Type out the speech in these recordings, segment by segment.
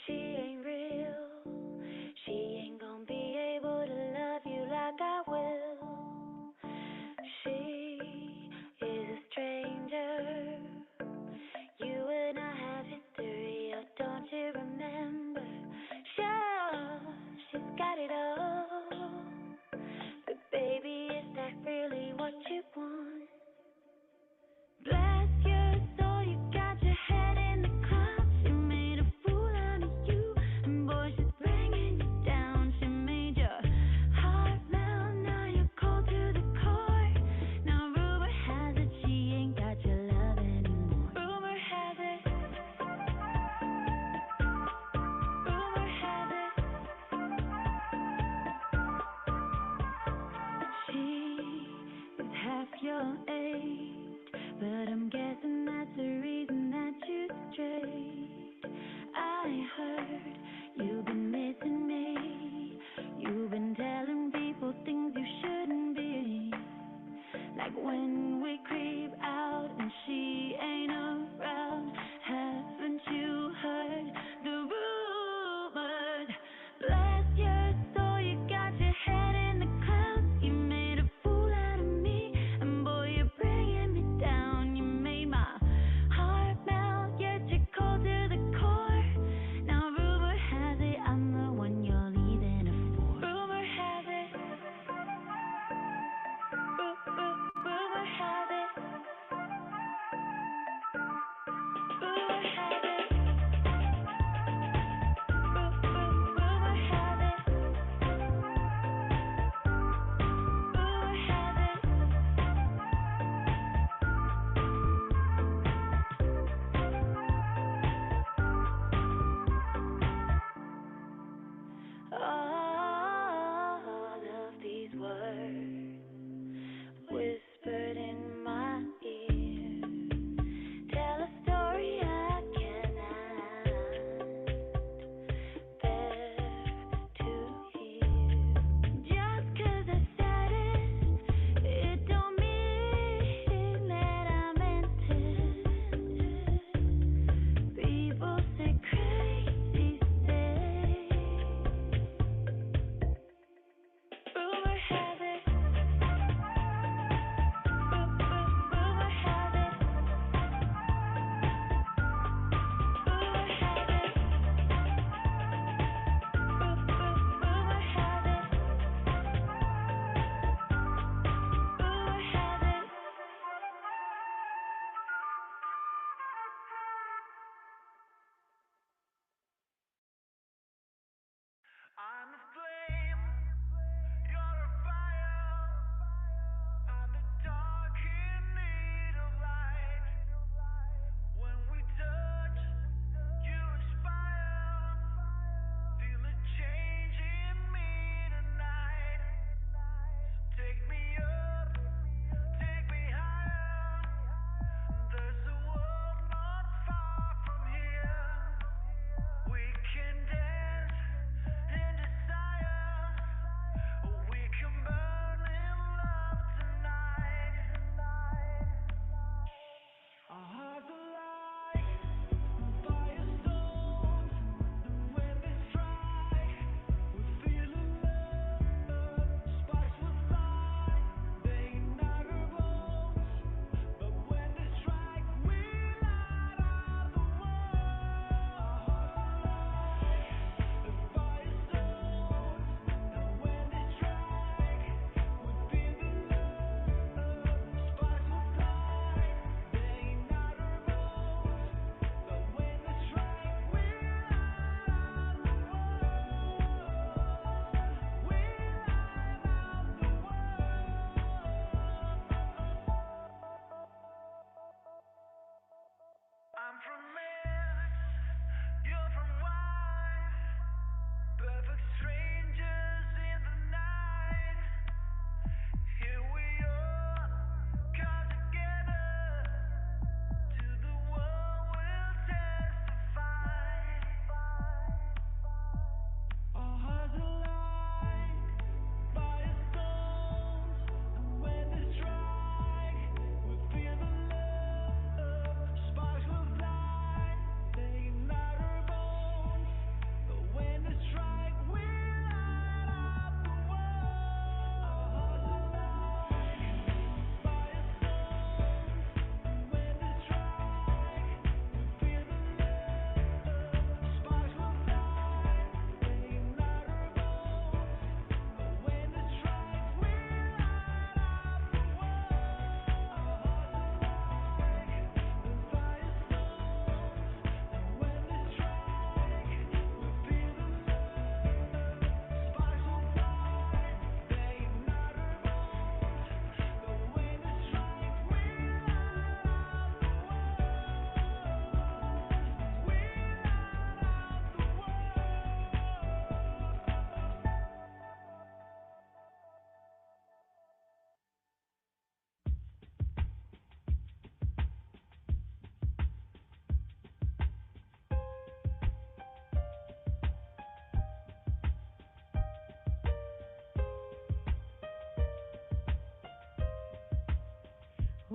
She ain't real. She ain't gonna be able to love you like I will. She is a stranger. You and I have history, oh, don't you remember? Sure, she's got it all. But baby, is that really what you want? Bless your soul, you got your head in the clouds. You made a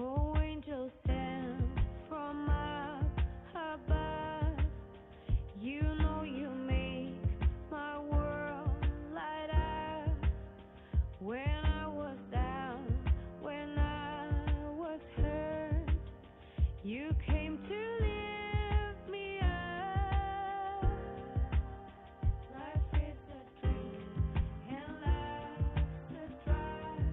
Oh, angels stand from up above. You know you make my world light up. When I was down, when I was hurt, you came to lift me up. Life is a dream and life's a drive.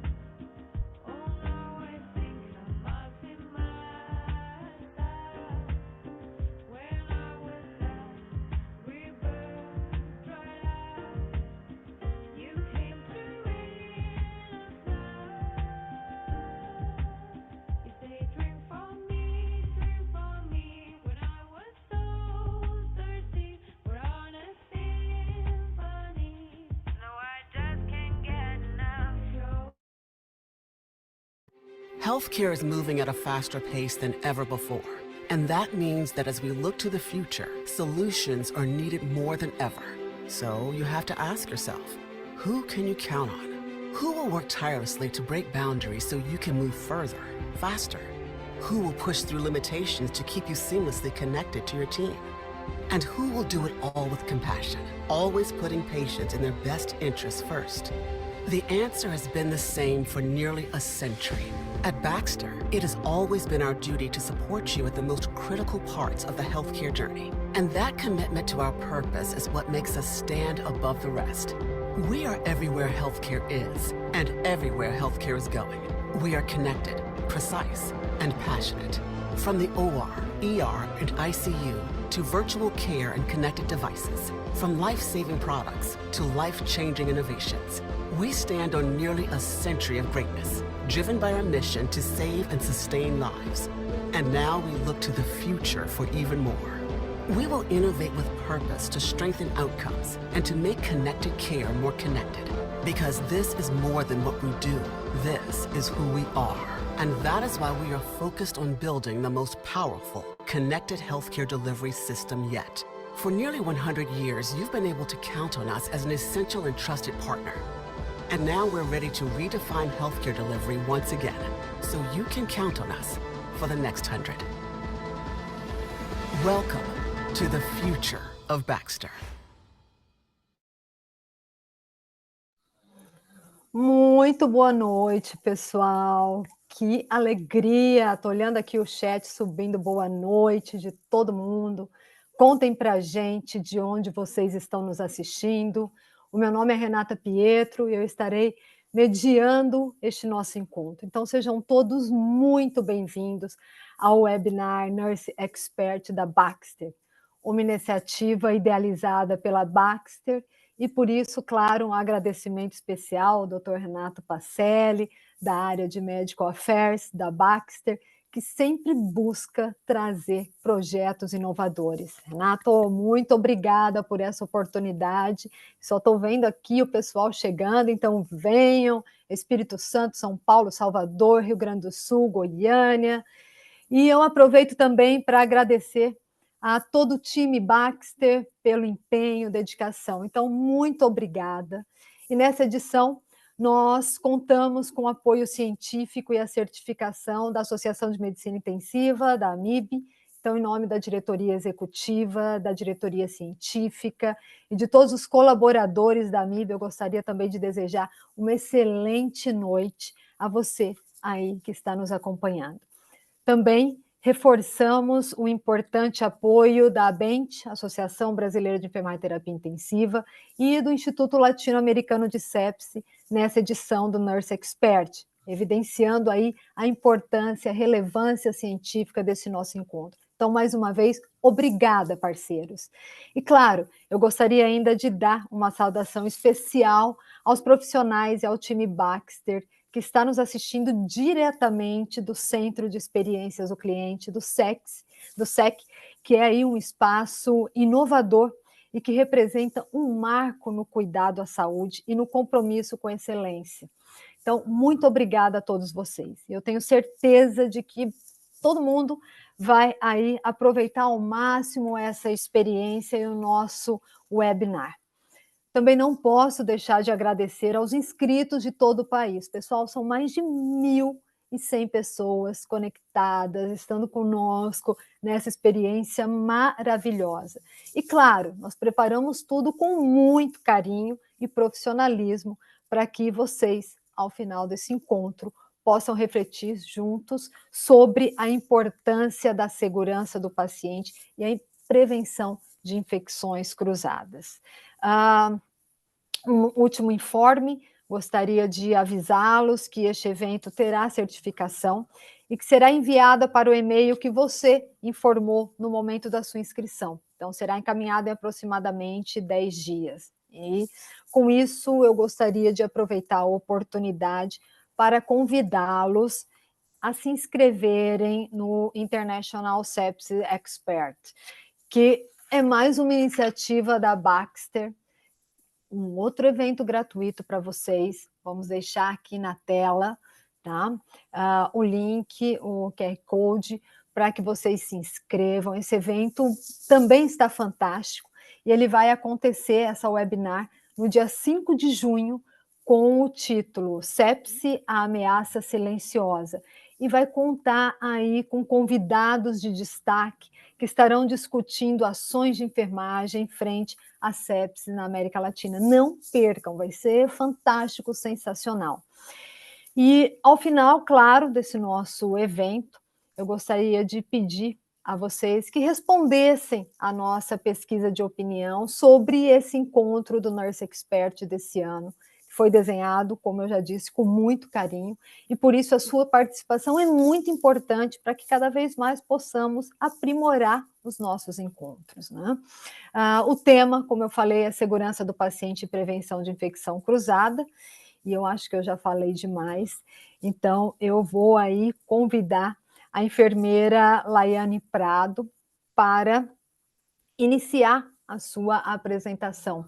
Oh, now I think I must be myself. When I was down, rebirth dried up. You came to rain us love. You say, dream for me, when I was so thirsty. We're on a symphony. No, I just can't get enough. Healthcare is moving at a faster pace than ever before. And that means that as we look to the future, solutions are needed more than ever. So you have to ask yourself, who can you count on? Who will work tirelessly to break boundaries so you can move further, faster? Who will push through limitations to keep you seamlessly connected to your team? And who will do it all with compassion, always putting patients in their best interests first? The answer has been the same for nearly a century. At Baxter, it has always been our duty to support you at the most critical parts of the healthcare journey. And that commitment to our purpose is what makes us stand above the rest. We are everywhere healthcare is, and everywhere healthcare is going. We are connected, precise, and passionate. From the OR, ER, and ICU to virtual care and connected devices, from life-saving products to life-changing innovations, we stand on nearly a century of greatness, driven by our mission to save and sustain lives. And now we look to the future for even more. We will innovate with purpose to strengthen outcomes and to make connected care more connected. Because this is more than what we do. This is who we are. And that is why we are focused on building the most powerful, connected healthcare delivery system yet. For nearly 100 years, you've been able to count on us as an essential and trusted partner. And now we're ready to redefine healthcare delivery once again, so you can count on us for the next 100. Welcome to the future of Baxter. Muito boa noite, pessoal. Que alegria! Tô olhando aqui o chat subindo. Boa noite de todo mundo. Contem pra gente de onde vocês estão nos assistindo. O meu nome é Renata Pietro e eu estarei mediando este nosso encontro. Então sejam todos muito bem-vindos ao webinar Nurse Expert da Baxter, uma iniciativa idealizada pela Baxter. E por isso, claro, um agradecimento especial ao Dr. Renato Pacelli, da área de Medical Affairs da Baxter, que sempre busca trazer projetos inovadores. Renato, muito obrigada por essa oportunidade. Só estou vendo aqui o pessoal chegando, então venham, Espírito Santo, São Paulo, Salvador, Rio Grande do Sul, Goiânia. E eu aproveito também para agradecer a todo o time Baxter pelo empenho, dedicação. Então, muito obrigada. E nessa edição, nós contamos com o apoio científico e a certificação da Associação de Medicina Intensiva, da AMIB. Então, em nome da diretoria executiva, da diretoria científica e de todos os colaboradores da AMIB, eu gostaria também de desejar uma excelente noite a você aí que está nos acompanhando. Também reforçamos o importante apoio da ABENT, Associação Brasileira de Enfermagem e Terapia Intensiva, e do Instituto Latino-Americano de Sepsi, nessa edição do Nurse Expert, evidenciando aí a importância, a relevância científica desse nosso encontro. Então, mais uma vez, obrigada, parceiros. E, claro, eu gostaria ainda de dar uma saudação especial aos profissionais e ao time Baxter, que está nos assistindo diretamente do Centro de Experiências do Cliente, do SEC, que é aí um espaço inovador e que representa um marco no cuidado à saúde e no compromisso com a excelência. Então, muito obrigada a todos vocês. Eu tenho certeza de que todo mundo vai aí aproveitar ao máximo essa experiência e o nosso webinar. Também não posso deixar de agradecer aos inscritos de todo o país. Pessoal, são mais de 1.000 100 pessoas conectadas, estando conosco nessa experiência maravilhosa. E claro, nós preparamos tudo com muito carinho e profissionalismo para que vocês, ao final desse encontro, possam refletir juntos sobre a importância da segurança do paciente e a prevenção de infecções cruzadas. Um último informe, gostaria de avisá-los que este evento terá certificação e que será enviada para o e-mail que você informou no momento da sua inscrição. Então, será encaminhado em aproximadamente 10 dias. E, com isso, eu gostaria de aproveitar a oportunidade para convidá-los a se inscreverem no International Sepsis Expert, que é mais uma iniciativa da Baxter, um outro evento gratuito para vocês. Vamos deixar aqui na tela, tá? O link, o QR Code, para que vocês se inscrevam. Esse evento também está fantástico e ele vai acontecer, essa webinar, no dia 5 de junho, com o título Sepse, a ameaça silenciosa. E vai contar aí com convidados de destaque que estarão discutindo ações de enfermagem frente à sepse na América Latina. Não percam, vai ser fantástico, sensacional. E, ao final, claro, desse nosso evento, eu gostaria de pedir a vocês que respondessem à nossa pesquisa de opinião sobre esse encontro do Nurse Expert desse ano, que foi desenhado, como eu já disse, com muito carinho, e por isso a sua participação é muito importante para que cada vez mais possamos aprimorar os nossos encontros, né? O tema, como eu falei, é segurança do paciente e prevenção de infecção cruzada, e eu acho que eu já falei demais, então eu vou aí convidar a enfermeira Laiane Prado para iniciar a sua apresentação.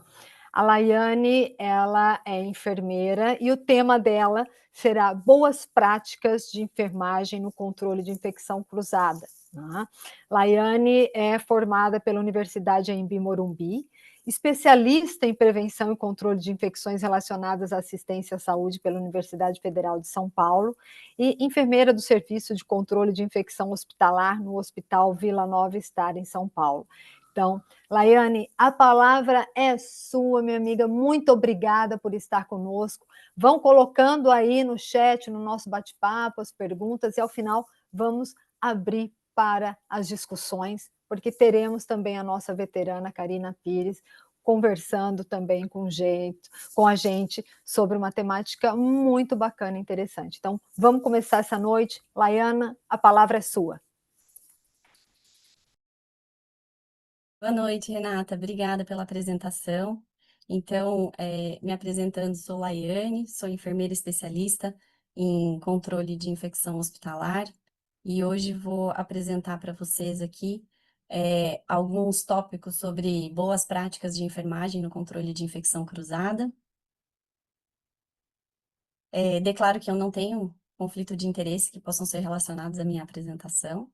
A Laiane, ela é enfermeira e o tema dela será boas práticas de enfermagem no controle de infecção cruzada. Né? Laiane é formada pela Universidade Anhembi Morumbi, especialista em prevenção e controle de infecções relacionadas à assistência à saúde pela Universidade Federal de São Paulo e enfermeira do Serviço de Controle de Infecção Hospitalar no Hospital Vila Nova Star, em São Paulo. Então, Laiane, a palavra é sua, minha amiga. Muito obrigada por estar conosco. Vão colocando aí no chat, no nosso bate-papo, as perguntas, e ao final vamos abrir para as discussões, porque teremos também a nossa veterana Karina Pires conversando também com a gente sobre uma temática muito bacana e interessante. Então, vamos começar essa noite. Laiana, a palavra é sua. Boa noite, Renata. Obrigada pela apresentação. Então, me apresentando, sou Laiane, sou enfermeira especialista em controle de infecção hospitalar e hoje vou apresentar para vocês aqui alguns tópicos sobre boas práticas de enfermagem no controle de infecção cruzada. Declaro que eu não tenho conflito de interesse que possam ser relacionados à minha apresentação.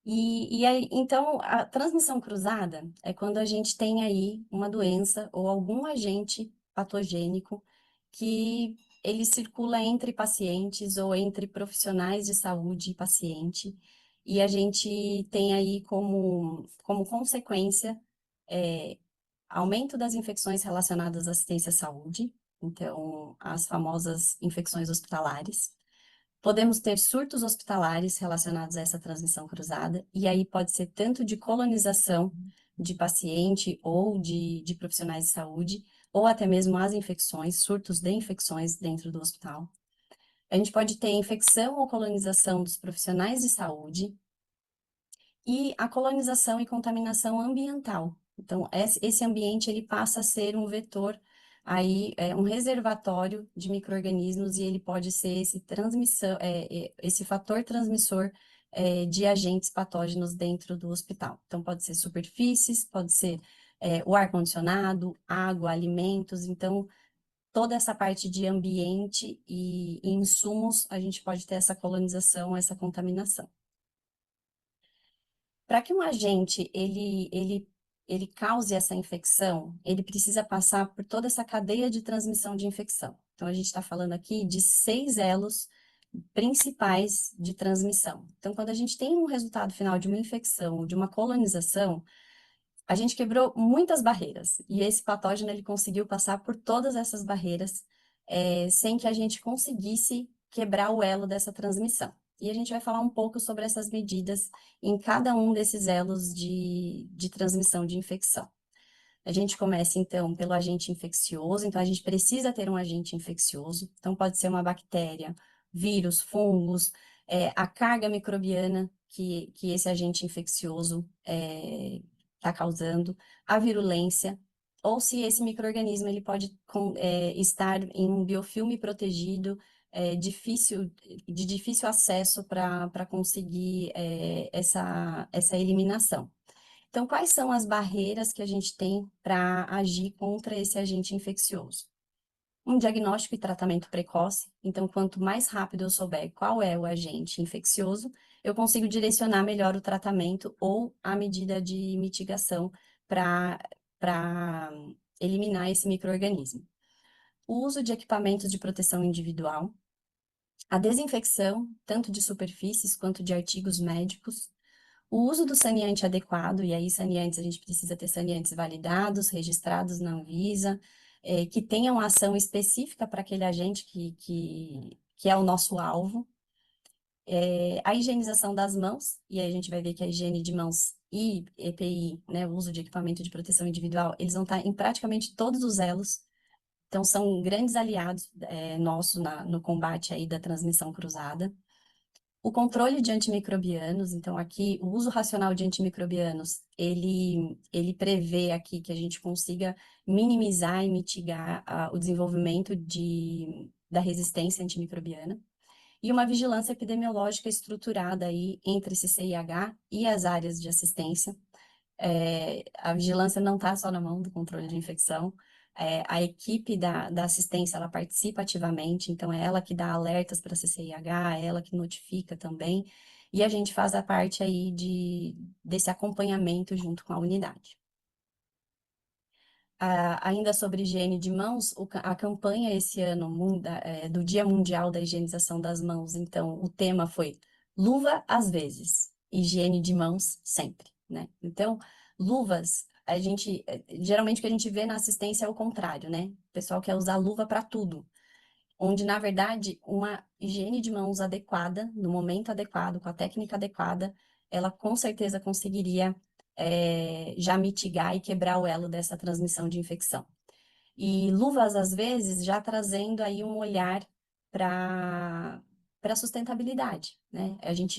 Então, a transmissão cruzada é quando a gente tem aí uma doença ou algum agente patogênico que ele circula entre pacientes ou entre profissionais de saúde e paciente, e a gente tem aí como consequência aumento das infecções relacionadas à assistência à saúde, então as famosas infecções hospitalares. Podemos ter surtos hospitalares relacionados a essa transmissão cruzada, e aí pode ser tanto de colonização de paciente ou de profissionais de saúde, ou até mesmo as infecções, surtos de infecções dentro do hospital. A gente pode ter infecção ou colonização dos profissionais de saúde e a colonização e contaminação ambiental. Então, esse ambiente ele passa a ser um vetor aí um reservatório de micro-organismos e ele pode ser esse fator transmissor de agentes patógenos dentro do hospital. Então, pode ser superfícies, pode ser o ar-condicionado, água, alimentos. Então, toda essa parte de ambiente e insumos, a gente pode ter essa colonização, essa contaminação. Para que um agente ele cause essa infecção, ele precisa passar por toda essa cadeia de transmissão de infecção. Então, a gente está falando aqui de 6 elos principais de transmissão. Então, quando a gente tem um resultado final de uma infecção, de uma colonização, a gente quebrou muitas barreiras, e esse patógeno ele conseguiu passar por todas essas barreiras, sem que a gente conseguisse quebrar o elo dessa transmissão. E a gente vai falar um pouco sobre essas medidas em cada um desses elos de transmissão de infecção. A gente começa, então, pelo agente infeccioso, então a gente precisa ter um agente infeccioso, então pode ser uma bactéria, vírus, fungos, a carga microbiana que esse agente infeccioso está causando, a virulência, ou se esse micro-organismo ele pode estar em um biofilme protegido, de difícil acesso para conseguir essa eliminação. Então, quais são as barreiras que a gente tem para agir contra esse agente infeccioso? Um diagnóstico e tratamento precoce. Então, quanto mais rápido eu souber qual é o agente infeccioso, eu consigo direcionar melhor o tratamento ou a medida de mitigação para eliminar esse micro-organismo. O uso de equipamentos de proteção individual, a desinfecção, tanto de superfícies quanto de artigos médicos, o uso do saneante adequado, e aí saneantes, a gente precisa ter saneantes validados, registrados na Anvisa, que tenham ação específica para aquele agente que é o nosso alvo. A higienização das mãos, e aí a gente vai ver que a higiene de mãos e EPI, né, o uso de equipamento de proteção individual, eles vão estar em praticamente todos os elos, então são grandes aliados nossos no combate aí da transmissão cruzada. O controle de antimicrobianos, então aqui o uso racional de antimicrobianos, ele prevê aqui que a gente consiga minimizar e mitigar o desenvolvimento da resistência antimicrobiana. E uma vigilância epidemiológica estruturada aí entre CCIH e as áreas de assistência. A vigilância não está só na mão do controle de infecção, a equipe da assistência, ela participa ativamente, então é ela que dá alertas para a CCIH, é ela que notifica também, e a gente faz a parte aí desse acompanhamento junto com a unidade. Ainda sobre higiene de mãos, a campanha esse ano do Dia Mundial da Higienização das Mãos, então o tema foi luva às vezes, higiene de mãos sempre, né? Então, luvas, geralmente o que a gente vê na assistência é o contrário, né? O pessoal quer usar luva para tudo, onde na verdade uma higiene de mãos adequada, no momento adequado, com a técnica adequada, ela com certeza conseguiria já mitigar e quebrar o elo dessa transmissão de infecção. E luvas, às vezes, já trazendo aí um olhar para a sustentabilidade, né?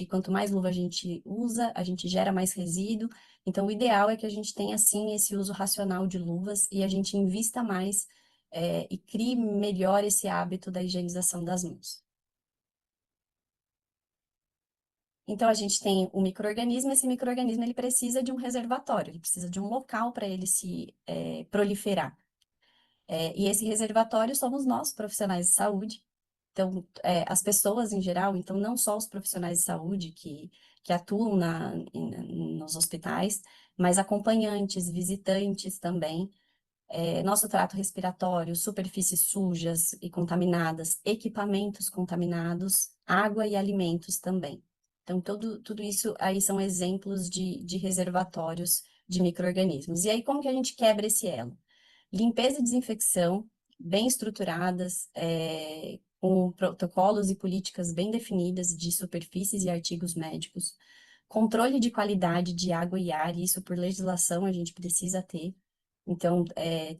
Quanto mais luva a gente usa, a gente gera mais resíduo. Então, o ideal é que a gente tenha, sim, esse uso racional de luvas e a gente invista mais e crie melhor esse hábito da higienização das mãos. Então, a gente tem um micro-organismo, esse micro-organismo ele precisa de um reservatório, ele precisa de um local para ele se proliferar. E esse reservatório somos nós, profissionais de saúde. Então, as pessoas em geral, então não só os profissionais de saúde que atuam nos hospitais, mas acompanhantes, visitantes também. Nosso trato respiratório, superfícies sujas e contaminadas, equipamentos contaminados, água e alimentos também. Então, tudo isso aí são exemplos de reservatórios de micro-organismos. E aí, como que a gente quebra esse elo? Limpeza e desinfecção bem estruturadas, com protocolos e políticas bem definidas de superfícies e artigos médicos. Controle de qualidade de água e ar, isso por legislação a gente precisa ter. Então,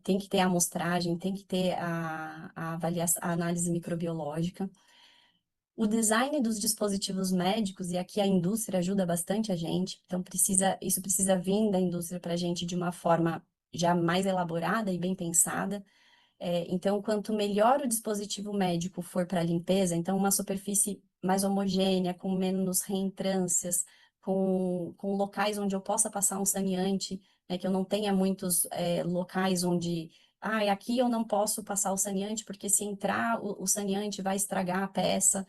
tem que ter a amostragem, tem que ter a avaliação, a análise microbiológica. O design dos dispositivos médicos, e aqui a indústria ajuda bastante a gente, então isso precisa vir da indústria para a gente de uma forma já mais elaborada e bem pensada. Então, quanto melhor o dispositivo médico for para a limpeza, então uma superfície mais homogênea, com menos reentrâncias, com locais onde eu possa passar um saneante, né, que eu não tenha muitos locais onde aqui eu não posso passar o saneante, porque se entrar o saneante vai estragar a peça,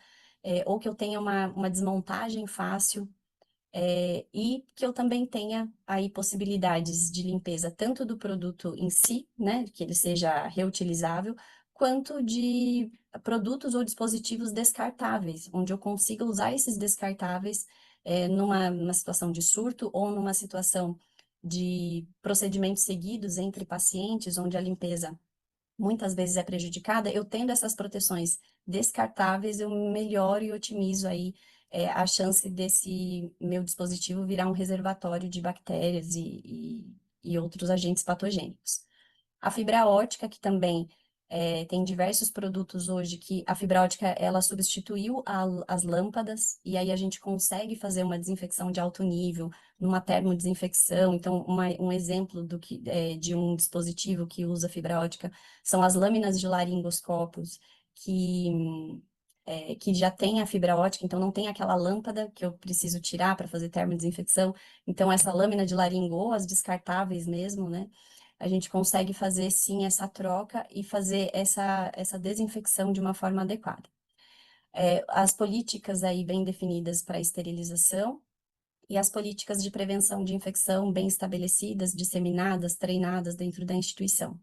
ou que eu tenha uma desmontagem fácil, e que eu também tenha aí possibilidades de limpeza tanto do produto em si, né, que ele seja reutilizável, quanto de produtos ou dispositivos descartáveis, onde eu consiga usar esses descartáveis numa situação de surto ou numa situação de procedimentos seguidos entre pacientes, onde a limpeza muitas vezes é prejudicada, eu tendo essas proteções descartáveis, eu melhoro e otimizo aí a chance desse meu dispositivo virar um reservatório de bactérias e outros agentes patogênicos. A fibra ótica, que também tem diversos produtos hoje que a fibra ótica ela substituiu as lâmpadas e aí a gente consegue fazer uma desinfecção de alto nível, numa termodesinfecção. Então, um exemplo de um dispositivo que usa fibra ótica são as lâminas de laringoscópios que já tem a fibra ótica, então não tem aquela lâmpada que eu preciso tirar para fazer termodesinfecção. Então, essa lâmina de laringo, ou as descartáveis mesmo, né? A gente consegue fazer sim essa troca e fazer essa desinfecção de uma forma adequada. As políticas aí bem definidas para esterilização e as políticas de prevenção de infecção bem estabelecidas, disseminadas, treinadas dentro da instituição.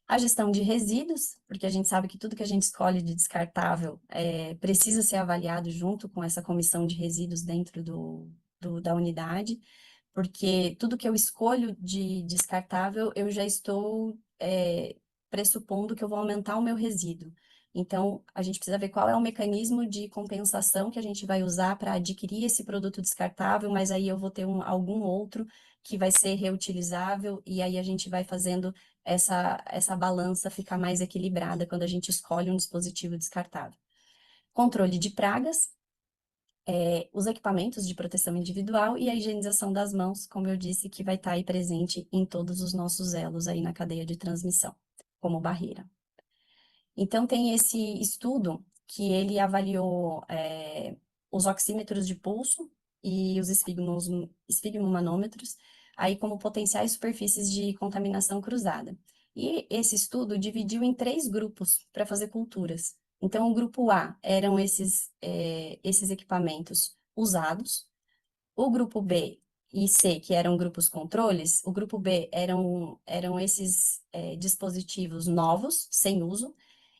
A gestão de resíduos, porque a gente sabe que tudo que a gente escolhe de descartável precisa ser avaliado junto com essa comissão de resíduos dentro da unidade, porque tudo que eu escolho de descartável, eu já estou pressupondo que eu vou aumentar o meu resíduo. Então, a gente precisa ver qual é o mecanismo de compensação que a gente vai usar para adquirir esse produto descartável, mas aí eu vou ter algum outro que vai ser reutilizável, e aí a gente vai fazendo essa balança ficar mais equilibrada quando a gente escolhe um dispositivo descartável. Controle de pragas, os equipamentos de proteção individual e a higienização das mãos, como eu disse, que vai estar aí presente em todos os nossos elos aí na cadeia de transmissão, como barreira. Então, tem esse estudo que ele avaliou os oxímetros de pulso e os esfigmomanômetros, aí como potenciais superfícies de contaminação cruzada. E esse estudo dividiu em 3 grupos para fazer culturas. Então, o grupo A eram esses equipamentos usados, o grupo B e C, que eram grupos controles, o grupo B eram esses dispositivos novos, sem uso,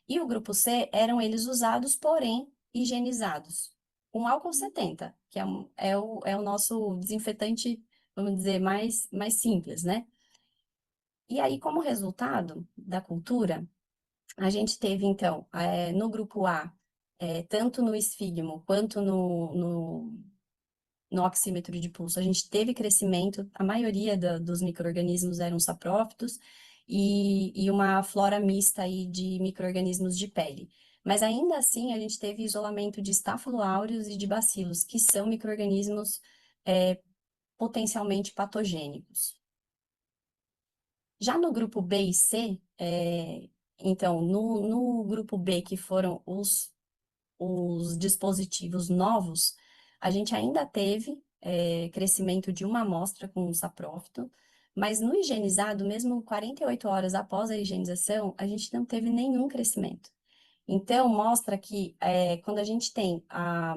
e o grupo C eram eles usados, porém higienizados, com álcool 70, que é o nosso desinfetante, vamos dizer, mais simples, né? E aí, como resultado da cultura, a gente teve, então, no grupo A, tanto no esfigmo quanto no oxímetro de pulso, a gente teve crescimento, a maioria dos micro-organismos eram saprófitos, e uma flora mista aí de micro-organismos de pele. Mas ainda assim, a gente teve isolamento de Staphylo aureus e de bacilos, que são micro-organismos potencialmente patogênicos. Já no grupo B e C, então, no grupo B, que foram os dispositivos novos, a gente ainda teve crescimento de uma amostra com saprófito, mas no higienizado, mesmo 48 horas após a higienização, a gente não teve nenhum crescimento. Então, mostra que quando a gente tem a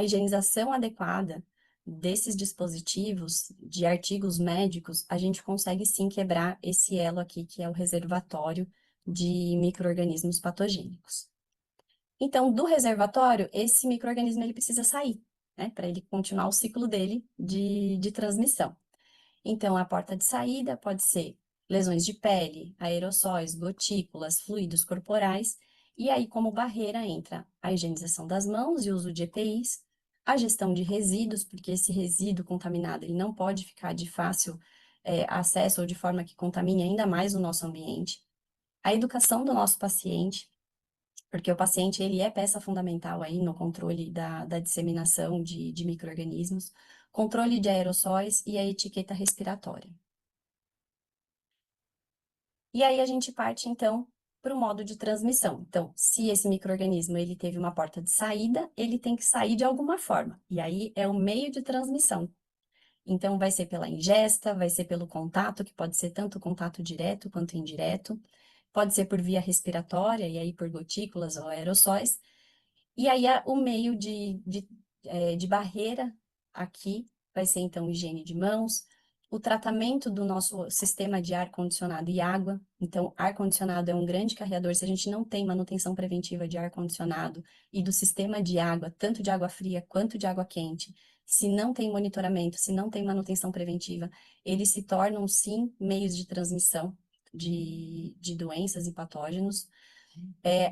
higienização adequada desses dispositivos, de artigos médicos, a gente consegue sim quebrar esse elo aqui, que é o reservatório de micro-organismos patogênicos. Então, do reservatório, esse micro-organismo ele precisa sair, né, para ele continuar o ciclo dele de transmissão. Então, a porta de saída pode ser lesões de pele, aerossóis, gotículas, fluidos corporais, e aí como barreira entra a higienização das mãos e o uso de EPIs, a gestão de resíduos, porque esse resíduo contaminado ele não pode ficar de fácil acesso ou de forma que contamine ainda mais o nosso ambiente, a educação do nosso paciente, porque o paciente ele é peça fundamental aí no controle da disseminação de micro-organismos, controle de aerossóis e a etiqueta respiratória. E aí a gente parte, então, para o modo de transmissão. Então, se esse micro-organismo ele teve uma porta de saída, ele tem que sair de alguma forma. E aí é o meio de transmissão. Então, vai ser pela ingesta, vai ser pelo contato, que pode ser tanto contato direto quanto indireto, pode ser por via respiratória, e aí por gotículas ou aerossóis. E aí o meio de barreira aqui vai ser, então, higiene de mãos, o tratamento do nosso sistema de ar-condicionado e água. Então, ar-condicionado é um grande carreador. Se a gente não tem manutenção preventiva de ar-condicionado e do sistema de água, tanto de água fria quanto de água quente, se não tem monitoramento, se não tem manutenção preventiva, eles se tornam, sim, meios de transmissão de doenças e patógenos.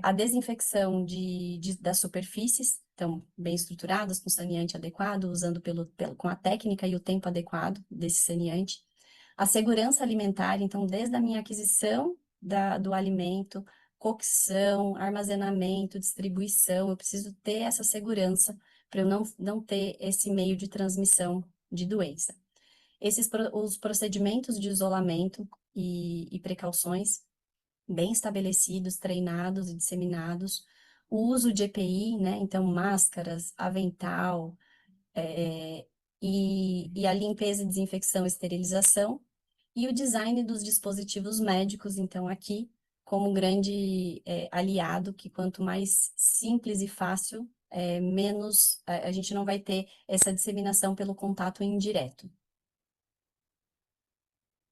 A desinfecção das superfícies, então, bem estruturadas, com saneante adequado, usando com a técnica e o tempo adequado desse saneante. A segurança alimentar, então, desde a minha aquisição do alimento, cocção, armazenamento, distribuição, eu preciso ter essa segurança para eu não ter esse meio de transmissão de doença. Os procedimentos de isolamento e precauções bem estabelecidos, treinados e disseminados, o uso de EPI, né? Então, máscaras, avental, e a limpeza, desinfecção e esterilização, e o design dos dispositivos médicos, então, aqui, como um grande aliado, que quanto mais simples e fácil, menos a gente não vai ter essa disseminação pelo contato indireto.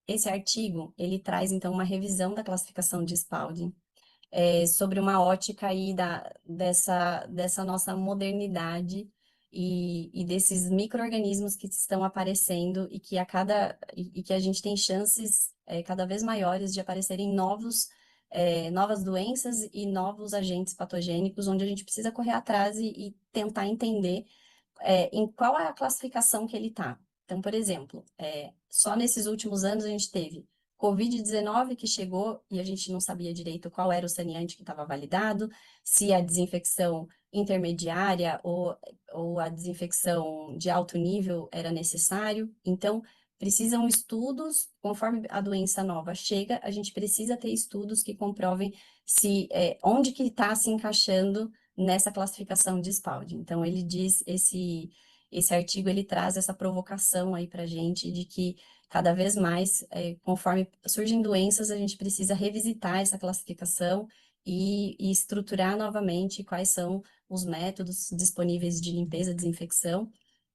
Esse artigo, ele traz, então, uma revisão da classificação de Spalding, sobre uma ótica aí dessa nossa modernidade e desses micro-organismos que estão aparecendo e que a gente tem chances cada vez maiores de aparecerem novas doenças e novos agentes patogênicos, onde a gente precisa correr atrás e tentar entender em qual é a classificação que ele está. Então, por exemplo, só nesses últimos anos a gente teve Covid-19 que chegou e a gente não sabia direito qual era o saneante que estava validado, se a desinfecção intermediária ou a desinfecção de alto nível era necessário. Então, precisam estudos, conforme a doença nova chega, a gente precisa ter estudos que comprovem onde que está se encaixando nessa classificação de Spalding. Então, ele diz, esse artigo, ele traz essa provocação aí para a gente de que cada vez mais, conforme surgem doenças, a gente precisa revisitar essa classificação e estruturar novamente quais são os métodos disponíveis de limpeza, desinfecção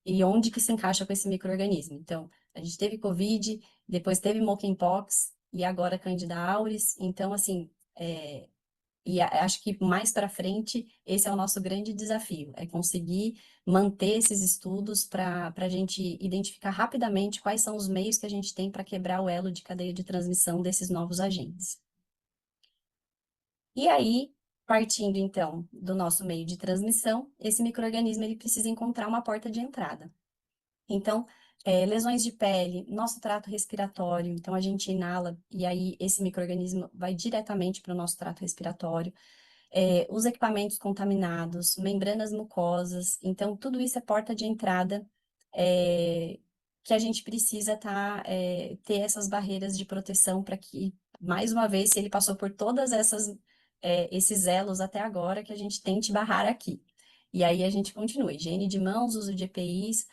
e onde que se encaixa com esse micro-organismo. Então, a gente teve Covid, depois teve Monkeypox e agora Candida auris. Então, assim, acho que mais para frente, esse é o nosso grande desafio, é conseguir manter esses estudos para a gente identificar rapidamente quais são os meios que a gente tem para quebrar o elo de cadeia de transmissão desses novos agentes. E aí, partindo então do nosso meio de transmissão, esse micro-organismo ele precisa encontrar uma porta de entrada. Então, lesões de pele, nosso trato respiratório, então a gente inala e aí esse micro-organismo vai diretamente para o nosso trato respiratório. Os equipamentos contaminados, membranas mucosas, então tudo isso é porta de entrada que a gente precisa ter essas barreiras de proteção para que, mais uma vez, se ele passou por todas esses elos até agora, que a gente tente barrar aqui. E aí a gente continua, higiene de mãos, uso de EPIs,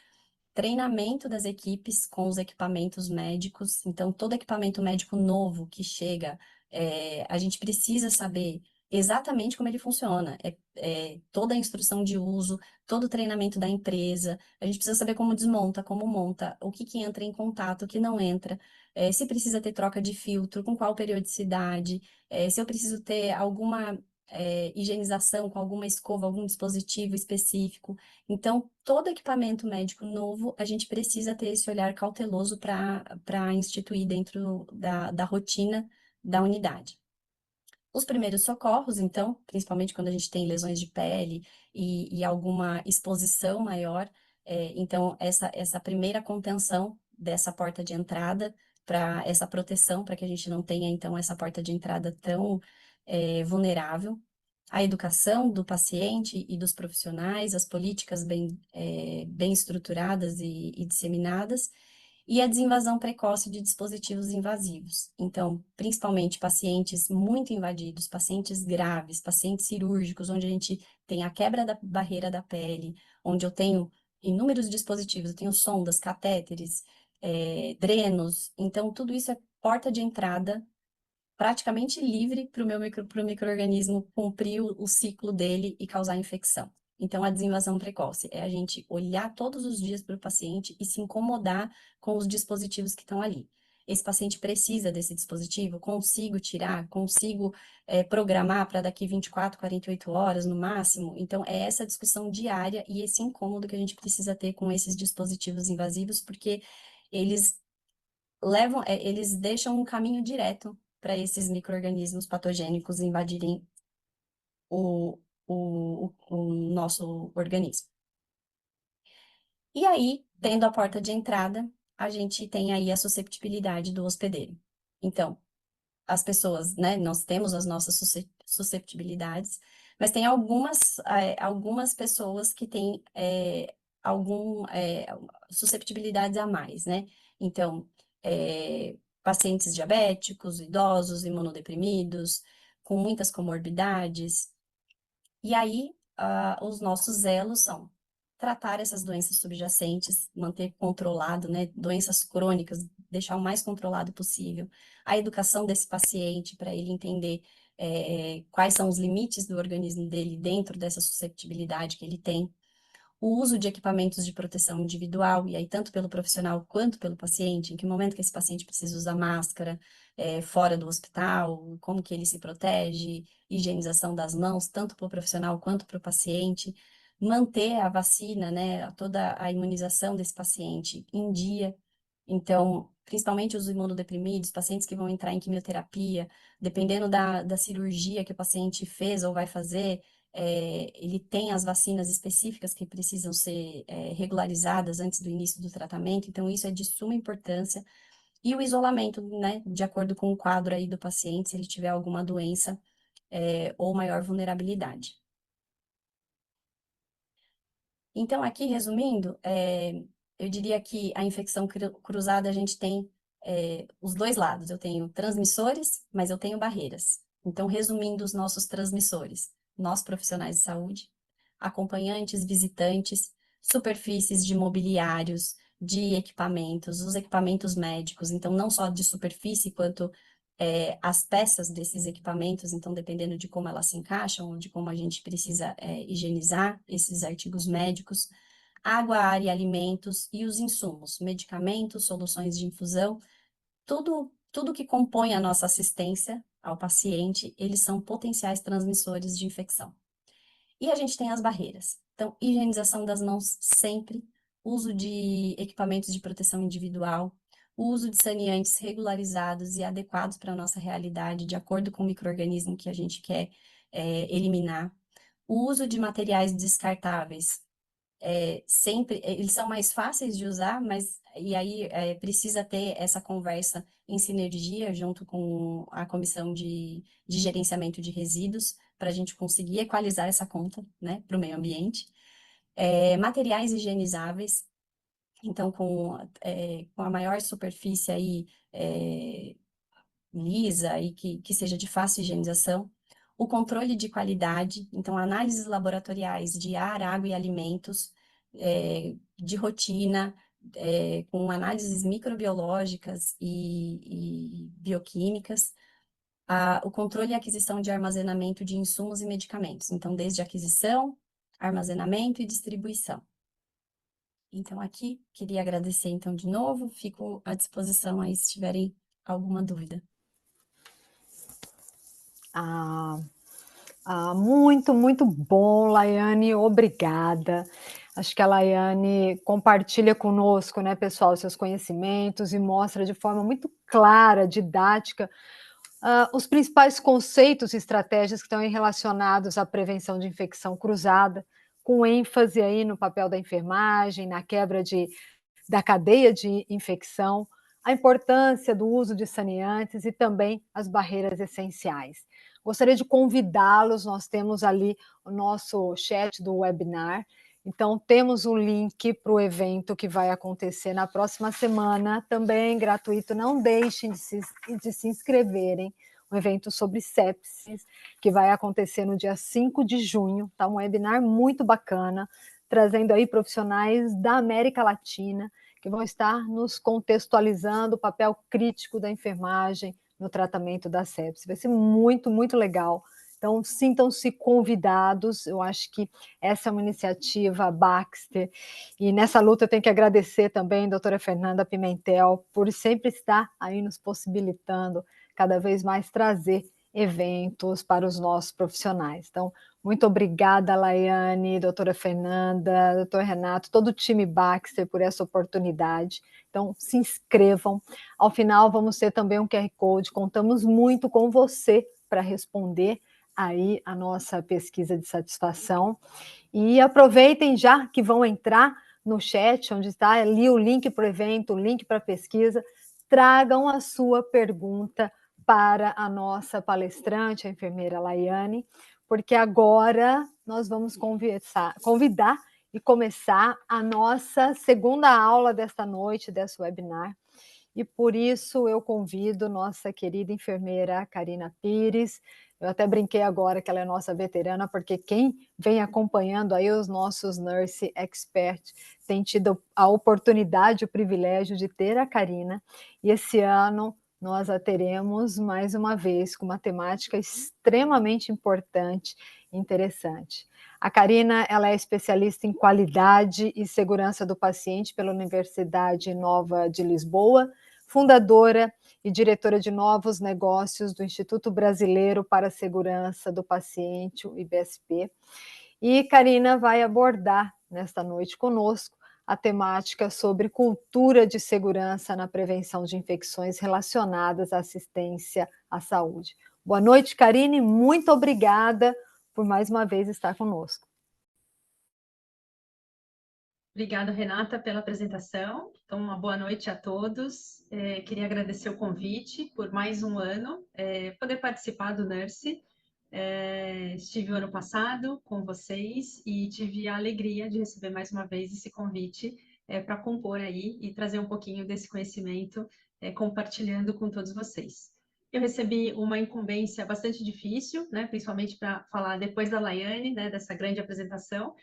treinamento das equipes com os equipamentos médicos. Então, todo equipamento médico novo que chega, a gente precisa saber exatamente como ele funciona. Toda a instrução de uso, todo o treinamento da empresa. A gente precisa saber como desmonta, como monta, o que entra em contato, o que não entra. Se precisa ter troca de filtro, com qual periodicidade. Se eu preciso ter alguma higienização com alguma escova, algum dispositivo específico. Então, todo equipamento médico novo, a gente precisa ter esse olhar cauteloso para instituir dentro da rotina da unidade. Os primeiros socorros, então, principalmente quando a gente tem lesões de pele e alguma exposição maior, então, essa primeira contenção dessa porta de entrada, para essa proteção, para que a gente não tenha, então, essa porta de entrada tão vulnerável. A educação do paciente e dos profissionais, as políticas bem estruturadas e disseminadas, e a desinvasão precoce de dispositivos invasivos. Então, principalmente pacientes muito invadidos, pacientes graves, pacientes cirúrgicos, onde a gente tem a quebra da barreira da pele, onde eu tenho inúmeros dispositivos, eu tenho sondas, catéteres, drenos. Então, tudo isso é porta de entrada praticamente livre para o micro-organismo cumprir o ciclo dele e causar infecção. Então, a desinvasão precoce é a gente olhar todos os dias para o paciente e se incomodar com os dispositivos que estão ali. Esse paciente precisa desse dispositivo? Consigo tirar? Consigo programar para daqui 24, 48 horas no máximo? Então, é essa discussão diária e esse incômodo que a gente precisa ter com esses dispositivos invasivos, porque eles eles deixam um caminho direto para esses micro-organismos patogênicos invadirem o nosso organismo. E aí, tendo a porta de entrada, a gente tem aí a susceptibilidade do hospedeiro. Então, as pessoas, né, nós temos as nossas susceptibilidades, mas tem algumas pessoas que têm susceptibilidades a mais, né? Então, pacientes diabéticos, idosos, imunodeprimidos, com muitas comorbidades. E aí, os nossos elos são tratar essas doenças subjacentes, manter controlado, né, doenças crônicas, deixar o mais controlado possível, a educação desse paciente para ele entender quais são os limites do organismo dele dentro dessa susceptibilidade que ele tem, o uso de equipamentos de proteção individual, e aí tanto pelo profissional quanto pelo paciente, em que momento que esse paciente precisa usar máscara, fora do hospital, como que ele se protege, higienização das mãos, tanto para o profissional quanto para o paciente, manter a vacina, né, toda a imunização desse paciente em dia. Então, principalmente os imunodeprimidos, pacientes que vão entrar em quimioterapia, dependendo da cirurgia que o paciente fez ou vai fazer, ele tem as vacinas específicas que precisam ser regularizadas antes do início do tratamento, então isso é de suma importância. E o isolamento, né, de acordo com o quadro aí do paciente, se ele tiver alguma doença ou maior vulnerabilidade. Então, aqui, resumindo, eu diria que a infecção cruzada a gente tem os dois lados. Eu tenho transmissores, mas eu tenho barreiras. Então, resumindo os nossos transmissores, nós profissionais de saúde, acompanhantes, visitantes, superfícies de mobiliários, de equipamentos, os equipamentos médicos, então não só de superfície, quanto as peças desses equipamentos, então dependendo de como elas se encaixam, ou de como a gente precisa higienizar esses artigos médicos, água, ar e alimentos e os insumos, medicamentos, soluções de infusão, tudo que compõe a nossa assistência ao paciente, eles são potenciais transmissores de infecção. E a gente tem as barreiras. Então, higienização das mãos sempre, uso de equipamentos de proteção individual, o uso de saneantes regularizados e adequados para a nossa realidade, de acordo com o micro-organismo que a gente quer eliminar, o uso de materiais descartáveis. Sempre, eles são mais fáceis de usar, mas e aí precisa ter essa conversa em sinergia junto com a comissão de gerenciamento de resíduos para a gente conseguir equalizar essa conta, né, para o meio ambiente. Materiais higienizáveis, então com a maior superfície aí lisa e que seja de fácil higienização. O controle de qualidade, então análises laboratoriais de ar, água e alimentos, de rotina, com análises microbiológicas e bioquímicas, o controle e aquisição de armazenamento de insumos e medicamentos, então desde aquisição, armazenamento e distribuição. Então aqui, queria agradecer então de novo, fico à disposição aí se tiverem alguma dúvida. Muito, muito bom, Laiane, obrigada. Acho que a Laiane compartilha conosco, né, pessoal, seus conhecimentos e mostra de forma muito clara, didática, os principais conceitos e estratégias que estão aí relacionados à prevenção de infecção cruzada, com ênfase aí no papel da enfermagem, na quebra da cadeia de infecção, a importância do uso de saneantes e também as barreiras essenciais. Gostaria de convidá-los, nós temos ali o nosso chat do webinar, então temos um link para o evento que vai acontecer na próxima semana, também gratuito, não deixem de se inscreverem, um evento sobre sepsis, que vai acontecer no dia 5 de junho, tá? Um webinar muito bacana, trazendo aí profissionais da América Latina, que vão estar nos contextualizando o papel crítico da enfermagem no tratamento da sepsis. Vai ser muito, muito legal. Então, sintam-se convidados. Eu acho que essa é uma iniciativa Baxter, e nessa luta eu tenho que agradecer também a doutora Fernanda Pimentel por sempre estar aí nos possibilitando cada vez mais trazer eventos para os nossos profissionais. Então, muito obrigada, Laiane, doutora Fernanda, doutor Renato, todo o time Baxter por essa oportunidade. Então, se inscrevam. Ao final, vamos ter também um QR Code. Contamos muito com você para responder aí a nossa pesquisa de satisfação. E aproveitem já que vão entrar no chat, onde está ali o link para o evento, o link para a pesquisa, tragam a sua pergunta para a nossa palestrante, a enfermeira Laiane, porque agora nós vamos convidar e começar a nossa segunda aula desta noite, desse webinar. E por isso eu convido nossa querida enfermeira Karina Pires. Eu até brinquei agora que ela é nossa veterana, porque quem vem acompanhando aí os nossos Nurse Expert tem tido a oportunidade, o privilégio de ter a Karina, e esse ano nós a teremos mais uma vez com uma temática extremamente importante e interessante. A Karina, ela é especialista em qualidade e segurança do paciente pela Universidade Nova de Lisboa, fundadora e diretora de novos negócios do Instituto Brasileiro para a Segurança do Paciente, o IBSP. E Karina vai abordar nesta noite conosco a temática sobre cultura de segurança na prevenção de infecções relacionadas à assistência à saúde. Boa noite, Karine, muito obrigada por mais uma vez estar conosco. Obrigada, Renata, pela apresentação. Então, uma boa noite a todos. Queria agradecer o convite por mais um ano, poder participar do Nurse. Estive o ano passado com vocês e tive a alegria de receber mais uma vez esse convite para compor aí e trazer um pouquinho desse conhecimento, compartilhando com todos vocês. Eu recebi uma incumbência bastante difícil, né, principalmente para falar depois da Laiane, né, dessa grande apresentação,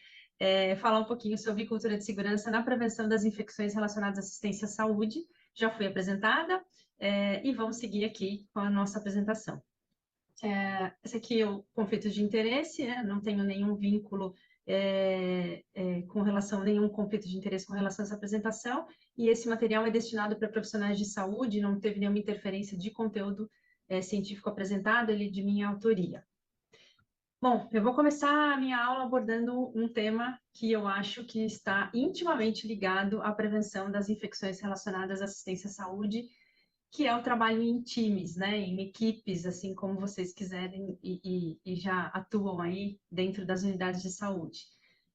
falar um pouquinho sobre cultura de segurança na prevenção das infecções relacionadas à assistência à saúde. Já fui apresentada e vamos seguir aqui com a nossa apresentação. Esse aqui é o conflito de interesse, né? Não tenho nenhum vínculo com relação, nenhum conflito de interesse com relação a essa apresentação, e esse material é destinado para profissionais de saúde, não teve nenhuma interferência de conteúdo científico apresentado, ele é de minha autoria. Bom, eu vou começar a minha aula abordando um tema que eu acho que está intimamente ligado à prevenção das infecções relacionadas à assistência à saúde, que é o trabalho em times, né, em equipes, assim como vocês quiserem e já atuam aí dentro das unidades de saúde.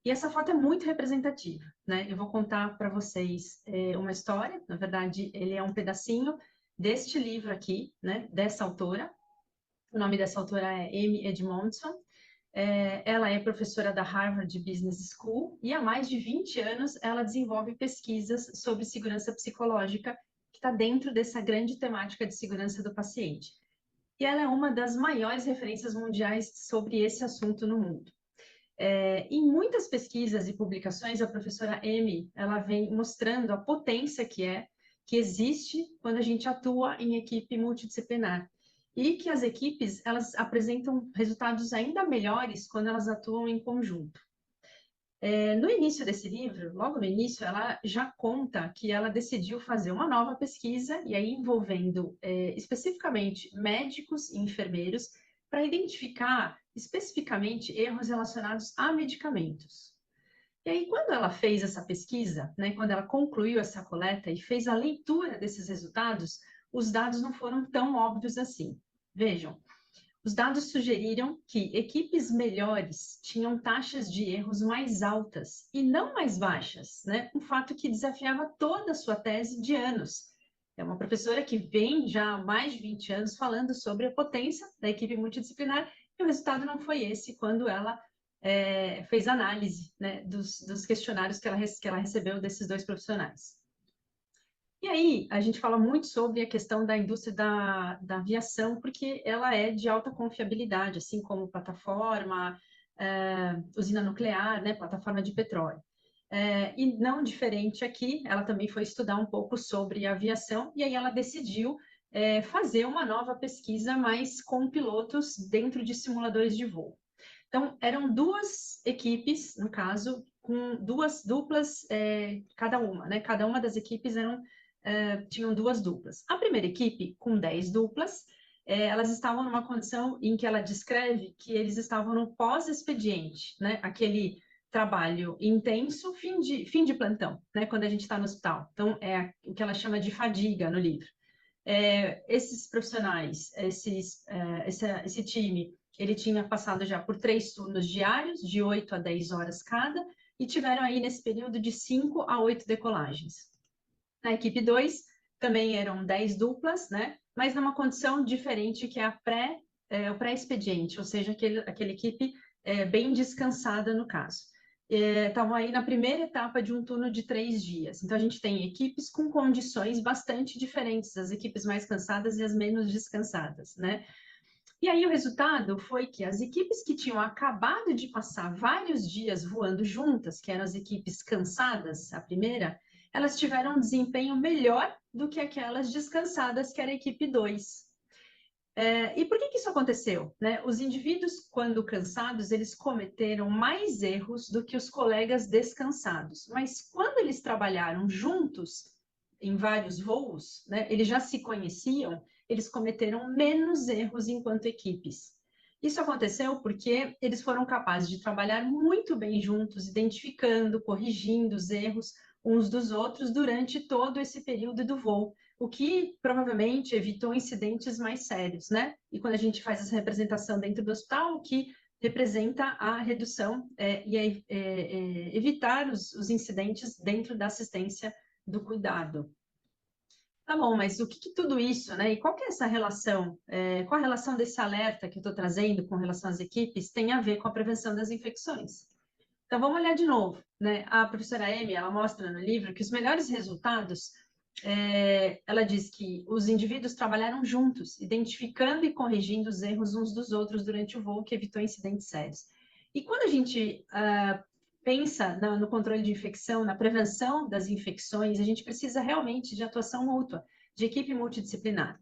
E essa foto é muito representativa, né? Eu vou contar para vocês uma história, na verdade, ele é um pedacinho deste livro aqui, né, dessa autora. O nome dessa autora é Amy Edmondson. Ela é professora da Harvard Business School e há mais de 20 anos ela desenvolve pesquisas sobre segurança psicológica que está dentro dessa grande temática de segurança do paciente. E ela é uma das maiores referências mundiais sobre esse assunto no mundo. Em muitas pesquisas e publicações, a professora Amy, ela vem mostrando a potência que existe quando a gente atua em equipe multidisciplinar. E que as equipes, elas apresentam resultados ainda melhores quando elas atuam em conjunto. No início desse livro, logo no início, ela já conta que ela decidiu fazer uma nova pesquisa, e aí envolvendo especificamente médicos e enfermeiros, para identificar especificamente erros relacionados a medicamentos. E aí, quando ela fez essa pesquisa, né, quando ela concluiu essa coleta e fez a leitura desses resultados, os dados não foram tão óbvios assim. Vejam, os dados sugeriram que equipes melhores tinham taxas de erros mais altas e não mais baixas, né? Um fato que desafiava toda a sua tese de anos. É uma professora que vem já há mais de 20 anos falando sobre a potência da equipe multidisciplinar, e o resultado não foi esse quando ela fez análise, né, dos questionários que ela recebeu desses dois profissionais. E aí, a gente fala muito sobre a questão da indústria da aviação, porque ela é de alta confiabilidade, assim como plataforma, usina nuclear, né, plataforma de petróleo. E não diferente aqui, ela também foi estudar um pouco sobre a aviação, e aí ela decidiu fazer uma nova pesquisa, mas com pilotos dentro de simuladores de voo. Então, eram 2 equipes, no caso, com 2 duplas cada uma, né? Cada uma das equipes tinham 2 duplas. A primeira equipe, com 10 duplas, elas estavam numa condição em que ela descreve que eles estavam no pós-expediente, né? Aquele trabalho intenso, fim de plantão, né? Quando a gente está no hospital. Então, é o que ela chama de fadiga no livro. Esses profissionais, esse time, ele tinha passado já por 3 turnos diários, de 8 a 10 horas cada, e tiveram aí nesse período de 5 a 8 decolagens. Na equipe 2, também eram 10 duplas, né? Mas numa condição diferente, que é o pré-expediente, ou seja, aquela equipe bem descansada no caso. Estavam aí na primeira etapa de um turno de 3 dias. Então, a gente tem equipes com condições bastante diferentes, as equipes mais cansadas e as menos descansadas, né? E aí o resultado foi que as equipes que tinham acabado de passar vários dias voando juntas, que eram as equipes cansadas, a primeira, elas tiveram um desempenho melhor do que aquelas descansadas, que era a equipe 2. E por que isso aconteceu? Né? Os indivíduos, quando cansados, eles cometeram mais erros do que os colegas descansados. Mas quando eles trabalharam juntos em vários voos, né, eles já se conheciam, eles cometeram menos erros enquanto equipes. Isso aconteceu porque eles foram capazes de trabalhar muito bem juntos, identificando, corrigindo os erros uns dos outros durante todo esse período do voo, o que provavelmente evitou incidentes mais sérios, né? E quando a gente faz essa representação dentro do hospital, o que representa a redução e evitar os incidentes dentro da assistência do cuidado. Tá bom, mas o que tudo isso, né? E qual que é essa relação? Qual a relação desse alerta que eu estou trazendo com relação às equipes tem a ver com a prevenção das infecções? Então, vamos olhar de novo, né? A professora Amy, ela mostra no livro que os melhores resultados, ela diz que os indivíduos trabalharam juntos, identificando e corrigindo os erros uns dos outros durante o voo, que evitou incidentes sérios. E quando a gente pensa no controle de infecção, na prevenção das infecções, a gente precisa realmente de atuação mútua, de equipe multidisciplinar.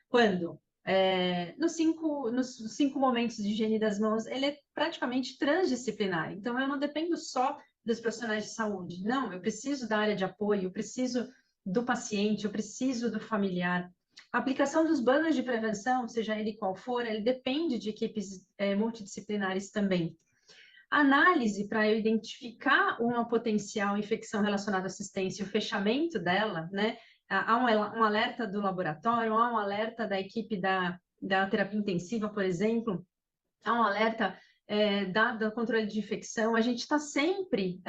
Quando nos 5 momentos de higiene das mãos, ele é praticamente transdisciplinar. Então, eu não dependo só dos profissionais de saúde. Não, eu preciso da área de apoio, eu preciso do paciente, eu preciso do familiar. A aplicação dos planos de prevenção, seja ele qual for, ele depende de equipes multidisciplinares também. A análise para eu identificar uma potencial infecção relacionada à assistência e o fechamento dela, né? Há um alerta do laboratório, há um alerta da equipe da terapia intensiva, por exemplo, há um alerta do controle de infecção. A gente está sempre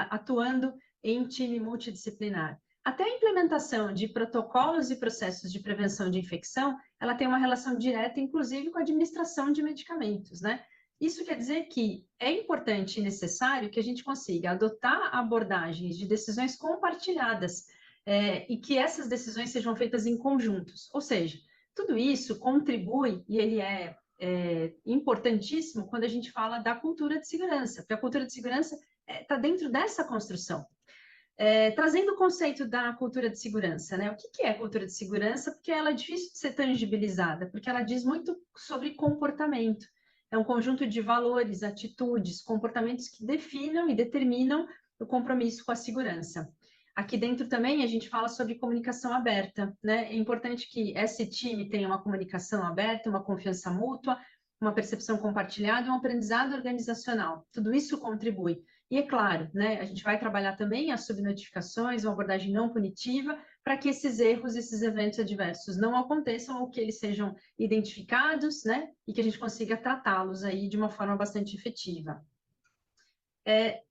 atuando em time multidisciplinar. Até a implementação de protocolos e processos de prevenção de infecção, ela tem uma relação direta, inclusive, com a administração de medicamentos, né? Isso quer dizer que é importante e necessário que a gente consiga adotar abordagens de decisões compartilhadas, e que essas decisões sejam feitas em conjuntos. Ou seja, tudo isso contribui, e ele é importantíssimo quando a gente fala da cultura de segurança, porque a cultura de segurança está dentro dessa construção. Trazendo o conceito da cultura de segurança, né? O que é a cultura de segurança? Porque ela é difícil de ser tangibilizada, porque ela diz muito sobre comportamento. É um conjunto de valores, atitudes, comportamentos que definam e determinam o compromisso com a segurança. Aqui dentro também a gente fala sobre comunicação aberta, né? É importante que esse time tenha uma comunicação aberta, uma confiança mútua, uma percepção compartilhada, um aprendizado organizacional. Tudo isso contribui. E é claro, né, a gente vai trabalhar também as subnotificações, uma abordagem não punitiva, para que esses erros, esses eventos adversos não aconteçam ou que eles sejam identificados, né, e que a gente consiga tratá-los aí de uma forma bastante efetiva.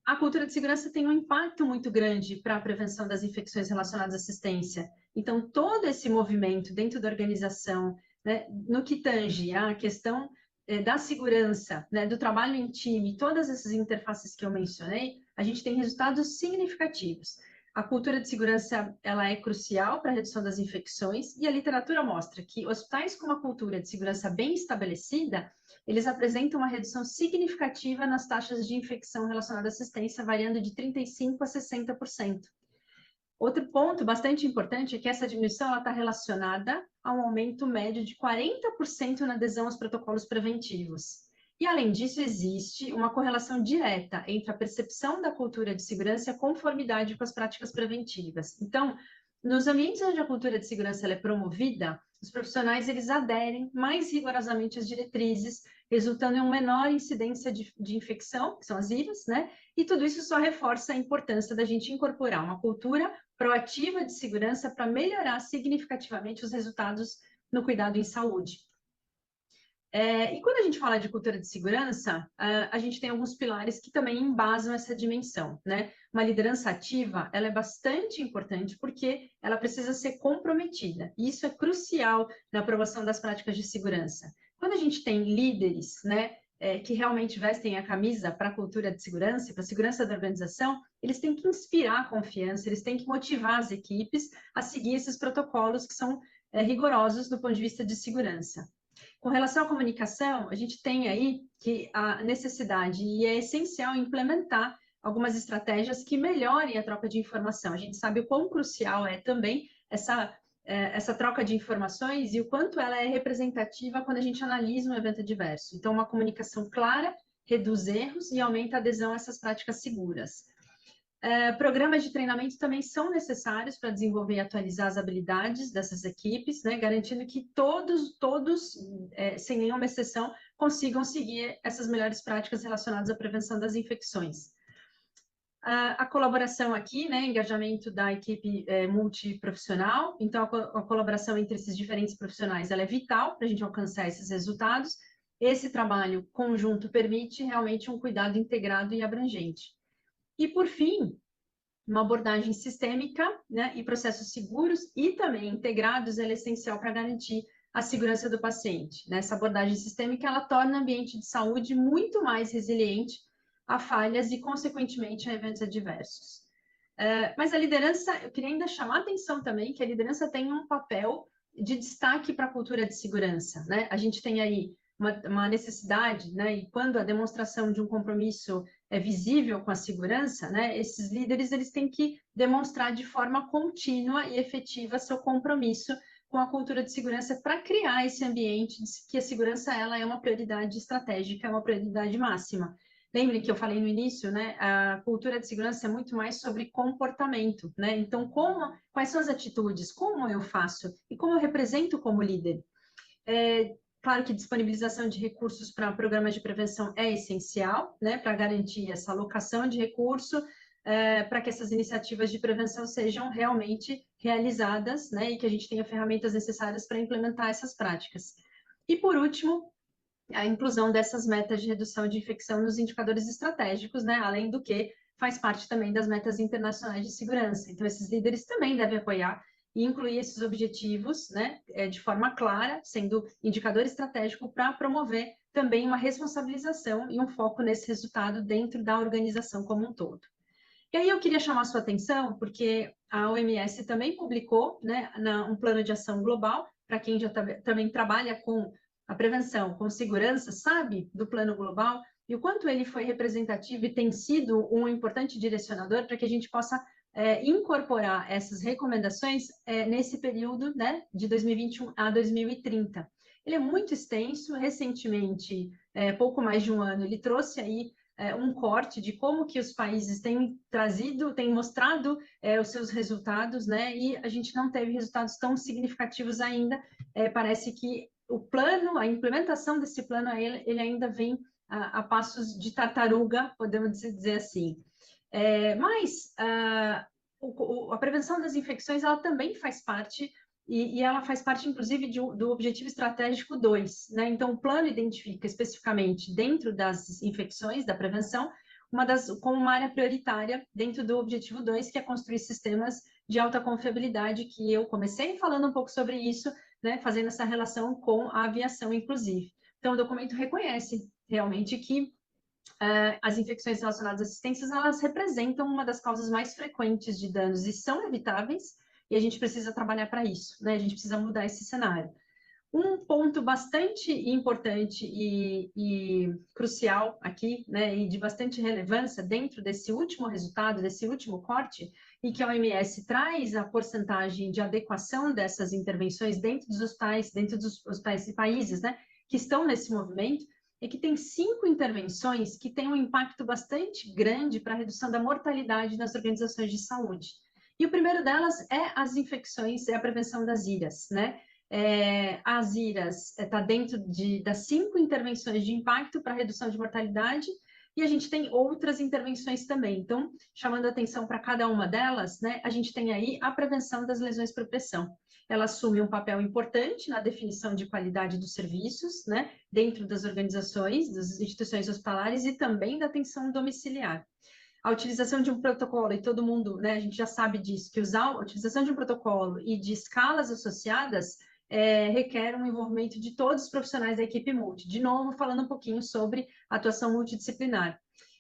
A cultura de segurança tem um impacto muito grande para a prevenção das infecções relacionadas à assistência. Então, todo esse movimento dentro da organização, né, no que tange à questão da segurança, né, do trabalho em time, todas essas interfaces que eu mencionei, a gente tem resultados significativos. A cultura de segurança, ela é crucial para a redução das infecções, e a literatura mostra que hospitais com uma cultura de segurança bem estabelecida, eles apresentam uma redução significativa nas taxas de infecção relacionada à assistência, variando de 35% a 60%. Outro ponto bastante importante é que essa diminuição está relacionada a um aumento médio de 40% na adesão aos protocolos preventivos. E, além disso, existe uma correlação direta entre a percepção da cultura de segurança e a conformidade com as práticas preventivas. Então, nos ambientes onde a cultura de segurança ela é promovida, os profissionais eles aderem mais rigorosamente às diretrizes, resultando em uma menor incidência de infecção, que são as IVAs, né? E tudo isso só reforça a importância da gente incorporar uma cultura proativa de segurança para melhorar significativamente os resultados no cuidado em saúde. E quando a gente fala de cultura de segurança, a gente tem alguns pilares que também embasam essa dimensão, né? Uma liderança ativa, ela é bastante importante porque ela precisa ser comprometida. E isso é crucial na aprovação das práticas de segurança. Quando a gente tem líderes, né, que realmente vestem a camisa para a cultura de segurança, para a segurança da organização, eles têm que inspirar a confiança, eles têm que motivar as equipes a seguir esses protocolos que são rigorosos do ponto de vista de segurança. Com relação à comunicação, a gente tem aí que a necessidade, e é essencial implementar algumas estratégias que melhorem a troca de informação. A gente sabe o quão crucial é também essa troca de informações e o quanto ela é representativa quando a gente analisa um evento adverso. Então, uma comunicação clara reduz erros e aumenta a adesão a essas práticas seguras. Programas de treinamento também são necessários para desenvolver e atualizar as habilidades dessas equipes, né, garantindo que todos, sem nenhuma exceção, consigam seguir essas melhores práticas relacionadas à prevenção das infecções. A colaboração aqui, né, engajamento da equipe multiprofissional, então a colaboração entre esses diferentes profissionais ela é vital para a gente alcançar esses resultados. Esse trabalho conjunto permite realmente um cuidado integrado e abrangente. E, por fim, uma abordagem sistêmica, né, e processos seguros e também integrados é essencial para garantir a segurança do paciente. Essa abordagem sistêmica, ela torna o ambiente de saúde muito mais resiliente a falhas e, consequentemente, a eventos adversos. Mas a liderança, eu queria ainda chamar a atenção também que a liderança tem um papel de destaque para a cultura de segurança, né? A gente tem aí uma necessidade, né? E quando a demonstração de um compromisso é visível com a segurança, né? Esses líderes eles têm que demonstrar de forma contínua e efetiva seu compromisso com a cultura de segurança para criar esse ambiente de que a segurança ela é uma prioridade estratégica, é uma prioridade máxima. Lembrem que eu falei no início, né? A cultura de segurança é muito mais sobre comportamento, né? Então, quais são as atitudes, como eu faço e como eu represento como líder? Claro que disponibilização de recursos para programas de prevenção é essencial, né? Para garantir essa alocação de recurso, para que essas iniciativas de prevenção sejam realmente realizadas, né? E que a gente tenha ferramentas necessárias para implementar essas práticas. E, por último, a inclusão dessas metas de redução de infecção nos indicadores estratégicos, né? Além do que faz parte também das metas internacionais de segurança. Então, esses líderes também devem apoiar e incluir esses objetivos, né? De forma clara, sendo indicador estratégico para promover também uma responsabilização e um foco nesse resultado dentro da organização como um todo. E aí eu queria chamar a sua atenção, porque a OMS também publicou, né, um plano de ação global, para quem já também trabalha com a prevenção, com segurança, sabe do plano global e o quanto ele foi representativo e tem sido um importante direcionador para que a gente possa incorporar essas recomendações nesse período, né, de 2021 a 2030. Ele é muito extenso, recentemente, pouco mais de um ano, ele trouxe aí um corte de como que os países têm mostrado os seus resultados, né? E a gente não teve resultados tão significativos ainda. Parece que o plano, a implementação desse plano, ele ainda vem a passos de tartaruga, podemos dizer assim. Mas a prevenção das infecções, ela também faz parte e ela faz parte, inclusive, do Objetivo Estratégico 2, né? Então, o plano identifica especificamente, dentro das infecções, da prevenção, como uma área prioritária dentro do Objetivo 2, que é construir sistemas de alta confiabilidade, que eu comecei falando um pouco sobre isso, né? Fazendo essa relação com a aviação, inclusive. Então, o documento reconhece realmente que as infecções relacionadas a assistências, elas representam uma das causas mais frequentes de danos e são evitáveis, e a gente precisa trabalhar para isso, né? A gente precisa mudar esse cenário. Um ponto bastante importante e crucial aqui, né, e de bastante relevância dentro desse último resultado, desse último corte, e que a OMS traz a porcentagem de adequação dessas intervenções dentro dos hospitais e países, né, que estão nesse movimento, é que tem 5 intervenções que têm um impacto bastante grande para a redução da mortalidade nas organizações de saúde. E o primeiro delas é as infecções, é a prevenção das IRAS, né? As IRAS está dentro das 5 intervenções de impacto para redução de mortalidade, e a gente tem outras intervenções também. Então, chamando a atenção para cada uma delas, né, a gente tem aí a prevenção das lesões por pressão. Ela assume um papel importante na definição de qualidade dos serviços, né, dentro das organizações, das instituições hospitalares e também da atenção domiciliar. A utilização de um protocolo, e todo mundo, né, a gente já sabe disso, que a utilização de um protocolo e de escalas associadas requer um envolvimento de todos os profissionais da equipe multi. De novo, falando um pouquinho sobre atuação multidisciplinar.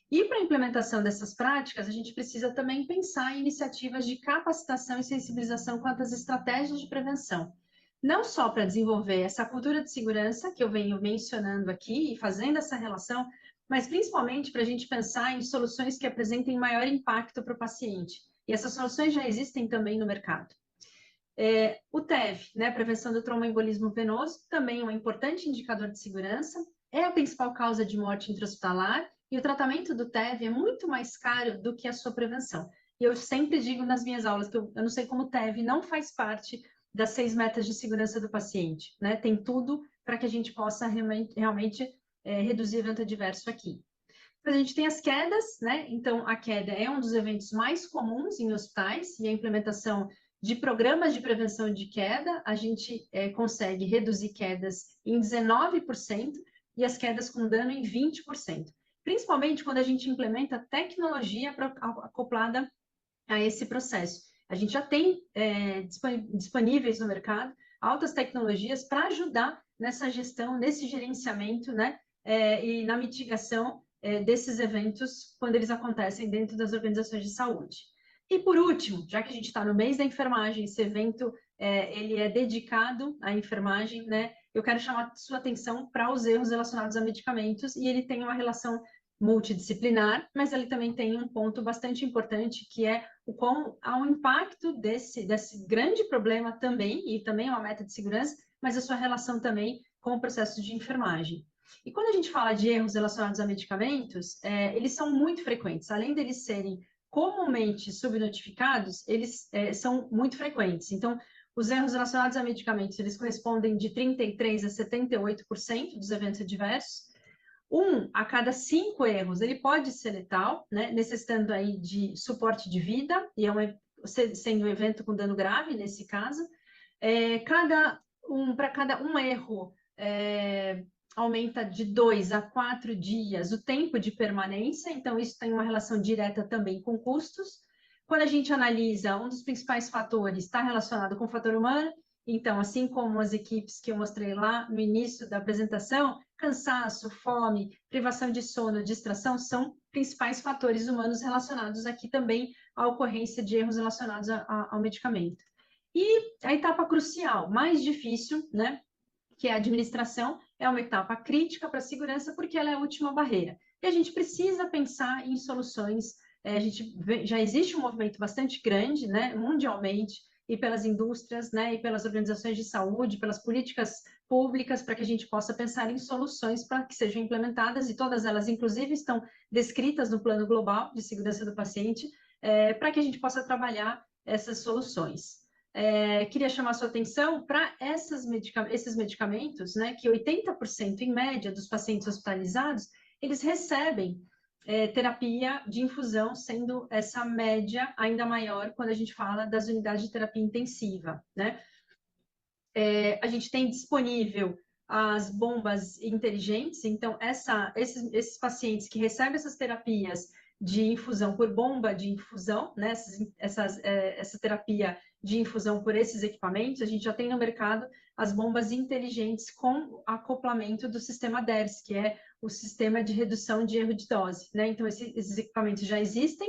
E para a implementação dessas práticas, a gente precisa também pensar em iniciativas de capacitação e sensibilização quanto às estratégias de prevenção. Não só para desenvolver essa cultura de segurança, que eu venho mencionando aqui e fazendo essa relação, mas principalmente para a gente pensar em soluções que apresentem maior impacto para o paciente. E essas soluções já existem também no mercado. O TEV, né, prevenção do tromboembolismo venoso, também é um importante indicador de segurança, é a principal causa de morte intra-hospitalar, e o tratamento do TEV é muito mais caro do que a sua prevenção. E eu sempre digo nas minhas aulas que eu não sei como o TEV não faz parte das 6 metas de segurança do paciente, né? Tem tudo para que a gente possa realmente reduzir evento adverso aqui. A gente tem as quedas, né? Então, a queda é um dos eventos mais comuns em hospitais, e a implementação de programas de prevenção de queda, a gente consegue reduzir quedas em 19% e as quedas com dano em 20%. Principalmente quando a gente implementa tecnologia acoplada a esse processo. A gente já tem disponíveis no mercado altas tecnologias para ajudar nessa gestão, nesse gerenciamento, né? E na mitigação desses eventos quando eles acontecem dentro das organizações de saúde. E por último, já que a gente está no mês da enfermagem, esse evento ele é dedicado à enfermagem, né? Eu quero chamar a sua atenção para os erros relacionados a medicamentos, e ele tem uma relação multidisciplinar, mas ele também tem um ponto bastante importante, que é o quão há um impacto desse grande problema também, e também é uma meta de segurança, mas a sua relação também com o processo de enfermagem. E quando a gente fala de erros relacionados a medicamentos, eles são muito frequentes. Além deles serem comumente subnotificados, eles são muito frequentes. Então, os erros relacionados a medicamentos, eles correspondem de 33% a 78% dos eventos adversos. 1 a cada 5 erros, ele pode ser letal, né, necessitando aí de suporte de vida, e sendo um evento com dano grave nesse caso. Para cada um erro, aumenta de 2 a 4 dias o tempo de permanência, então isso tem uma relação direta também com custos. Quando a gente analisa, um dos principais fatores está relacionado com o fator humano, então, assim como as equipes que eu mostrei lá no início da apresentação, cansaço, fome, privação de sono, distração, são principais fatores humanos relacionados aqui também à ocorrência de erros relacionados ao medicamento. E a etapa crucial, mais difícil, né, que é a administração, é uma etapa crítica para a segurança, porque ela é a última barreira. E a gente precisa pensar em soluções, já existe um movimento bastante grande, né, mundialmente, e pelas indústrias, né, e pelas organizações de saúde, pelas políticas públicas, para que a gente possa pensar em soluções para que sejam implementadas, e todas elas, inclusive, estão descritas no Plano Global de Segurança do Paciente, para que a gente possa trabalhar essas soluções. Queria chamar sua atenção para esses medicamentos, né, que 80% em média dos pacientes hospitalizados, eles recebem terapia de infusão, sendo essa média ainda maior quando a gente fala das unidades de terapia intensiva, né? A gente tem disponível as bombas inteligentes, então esses pacientes que recebem essas terapias de infusão por bomba de infusão, né, essa terapia de infusão por esses equipamentos, a gente já tem no mercado as bombas inteligentes com acoplamento do sistema DERS, que é o sistema de redução de erro de dose, né? Então, esses equipamentos já existem,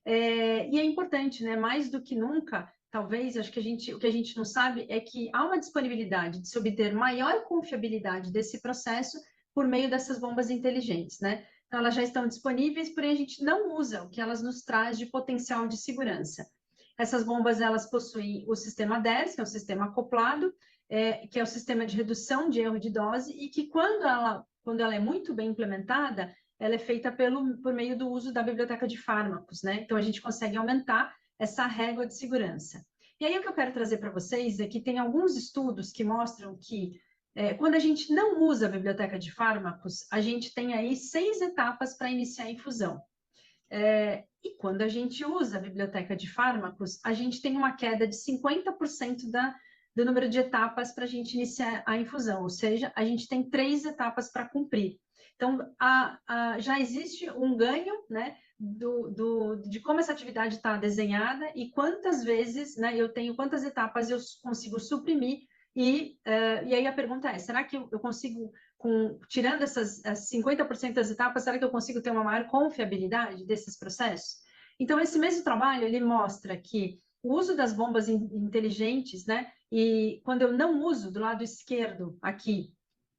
e é importante, né, mais do que nunca, talvez, acho que o que a gente não sabe é que há uma disponibilidade de se obter maior confiabilidade desse processo por meio dessas bombas inteligentes, né? Então, elas já estão disponíveis, porém a gente não usa o que elas nos traz de potencial de segurança. Essas bombas, elas possuem o sistema DERS, que é o sistema acoplado, que é o sistema de redução de erro de dose, e que quando ela é muito bem implementada, ela é feita por meio do uso da biblioteca de fármacos, né? Então, a gente consegue aumentar essa régua de segurança. E aí, o que eu quero trazer para vocês é que tem alguns estudos que mostram que quando a gente não usa a biblioteca de fármacos, a gente tem aí 6 etapas para iniciar a infusão. E quando a gente usa a biblioteca de fármacos, a gente tem uma queda de 50% do número de etapas para a gente iniciar a infusão, ou seja, a gente tem 3 etapas para cumprir. Então, já existe um ganho, né, de como essa atividade está desenhada e quantas vezes, né, quantas etapas eu consigo suprimir. E aí a pergunta é, será que eu consigo, tirando essas 50% das etapas, será que eu consigo ter uma maior confiabilidade desses processos? Então, esse mesmo trabalho, ele mostra que o uso das bombas inteligentes, né, e quando eu não uso, do lado esquerdo aqui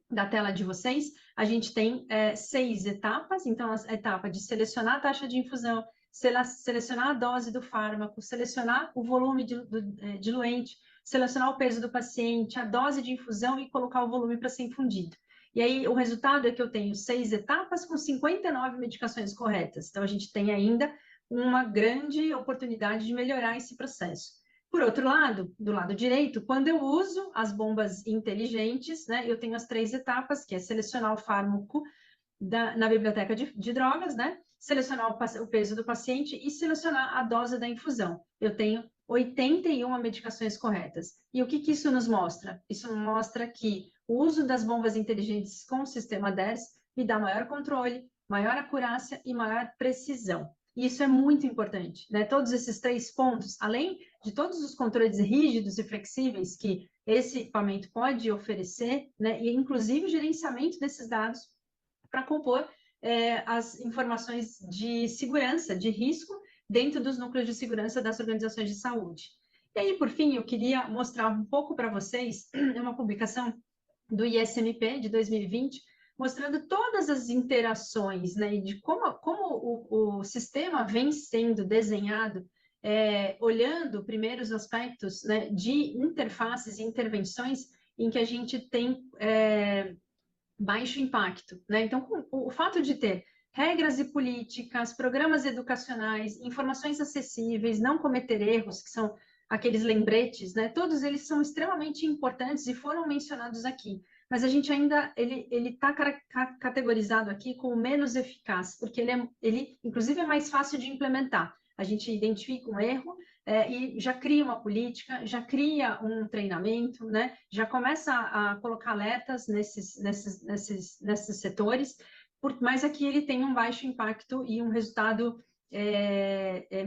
da tela de vocês, a gente tem 6 etapas. Então, a etapa de selecionar a taxa de infusão, selecionar a dose do fármaco, selecionar o volume diluente, selecionar o peso do paciente, a dose de infusão e colocar o volume para ser infundido. E aí, o resultado é que eu tenho 6 etapas com 59 medicações corretas. Então, a gente tem ainda uma grande oportunidade de melhorar esse processo. Por outro lado, do lado direito, quando eu uso as bombas inteligentes, né, eu tenho as 3 etapas, que é selecionar o fármaco na biblioteca de drogas, né, selecionar o peso do paciente e selecionar a dose da infusão. Eu tenho 81 medicações corretas. E o que isso nos mostra? Isso mostra que o uso das bombas inteligentes com o sistema DERS me dá maior controle, maior acurácia e maior precisão. E isso é muito importante, né? Todos esses 3 pontos, além de todos os controles rígidos e flexíveis que esse equipamento pode oferecer, né? E inclusive o gerenciamento desses dados para compor as informações de segurança, de risco, dentro dos núcleos de segurança das organizações de saúde. E aí, por fim, eu queria mostrar um pouco para vocês uma publicação do ISMP de 2020, mostrando todas as interações, né, e de como o sistema vem sendo desenhado, olhando primeiro os aspectos, né, de interfaces e intervenções em que a gente tem baixo impacto, né? Então, o fato de ter regras e políticas, programas educacionais, informações acessíveis, não cometer erros, que são aqueles lembretes, né? Todos eles são extremamente importantes e foram mencionados aqui. Mas a gente ainda, ele está categorizado aqui como menos eficaz, porque ele, inclusive, é mais fácil de implementar. A gente identifica um erro e já cria uma política, já cria um treinamento, né? Já começa a colocar alertas nesses setores, mas aqui ele tem um baixo impacto e um resultado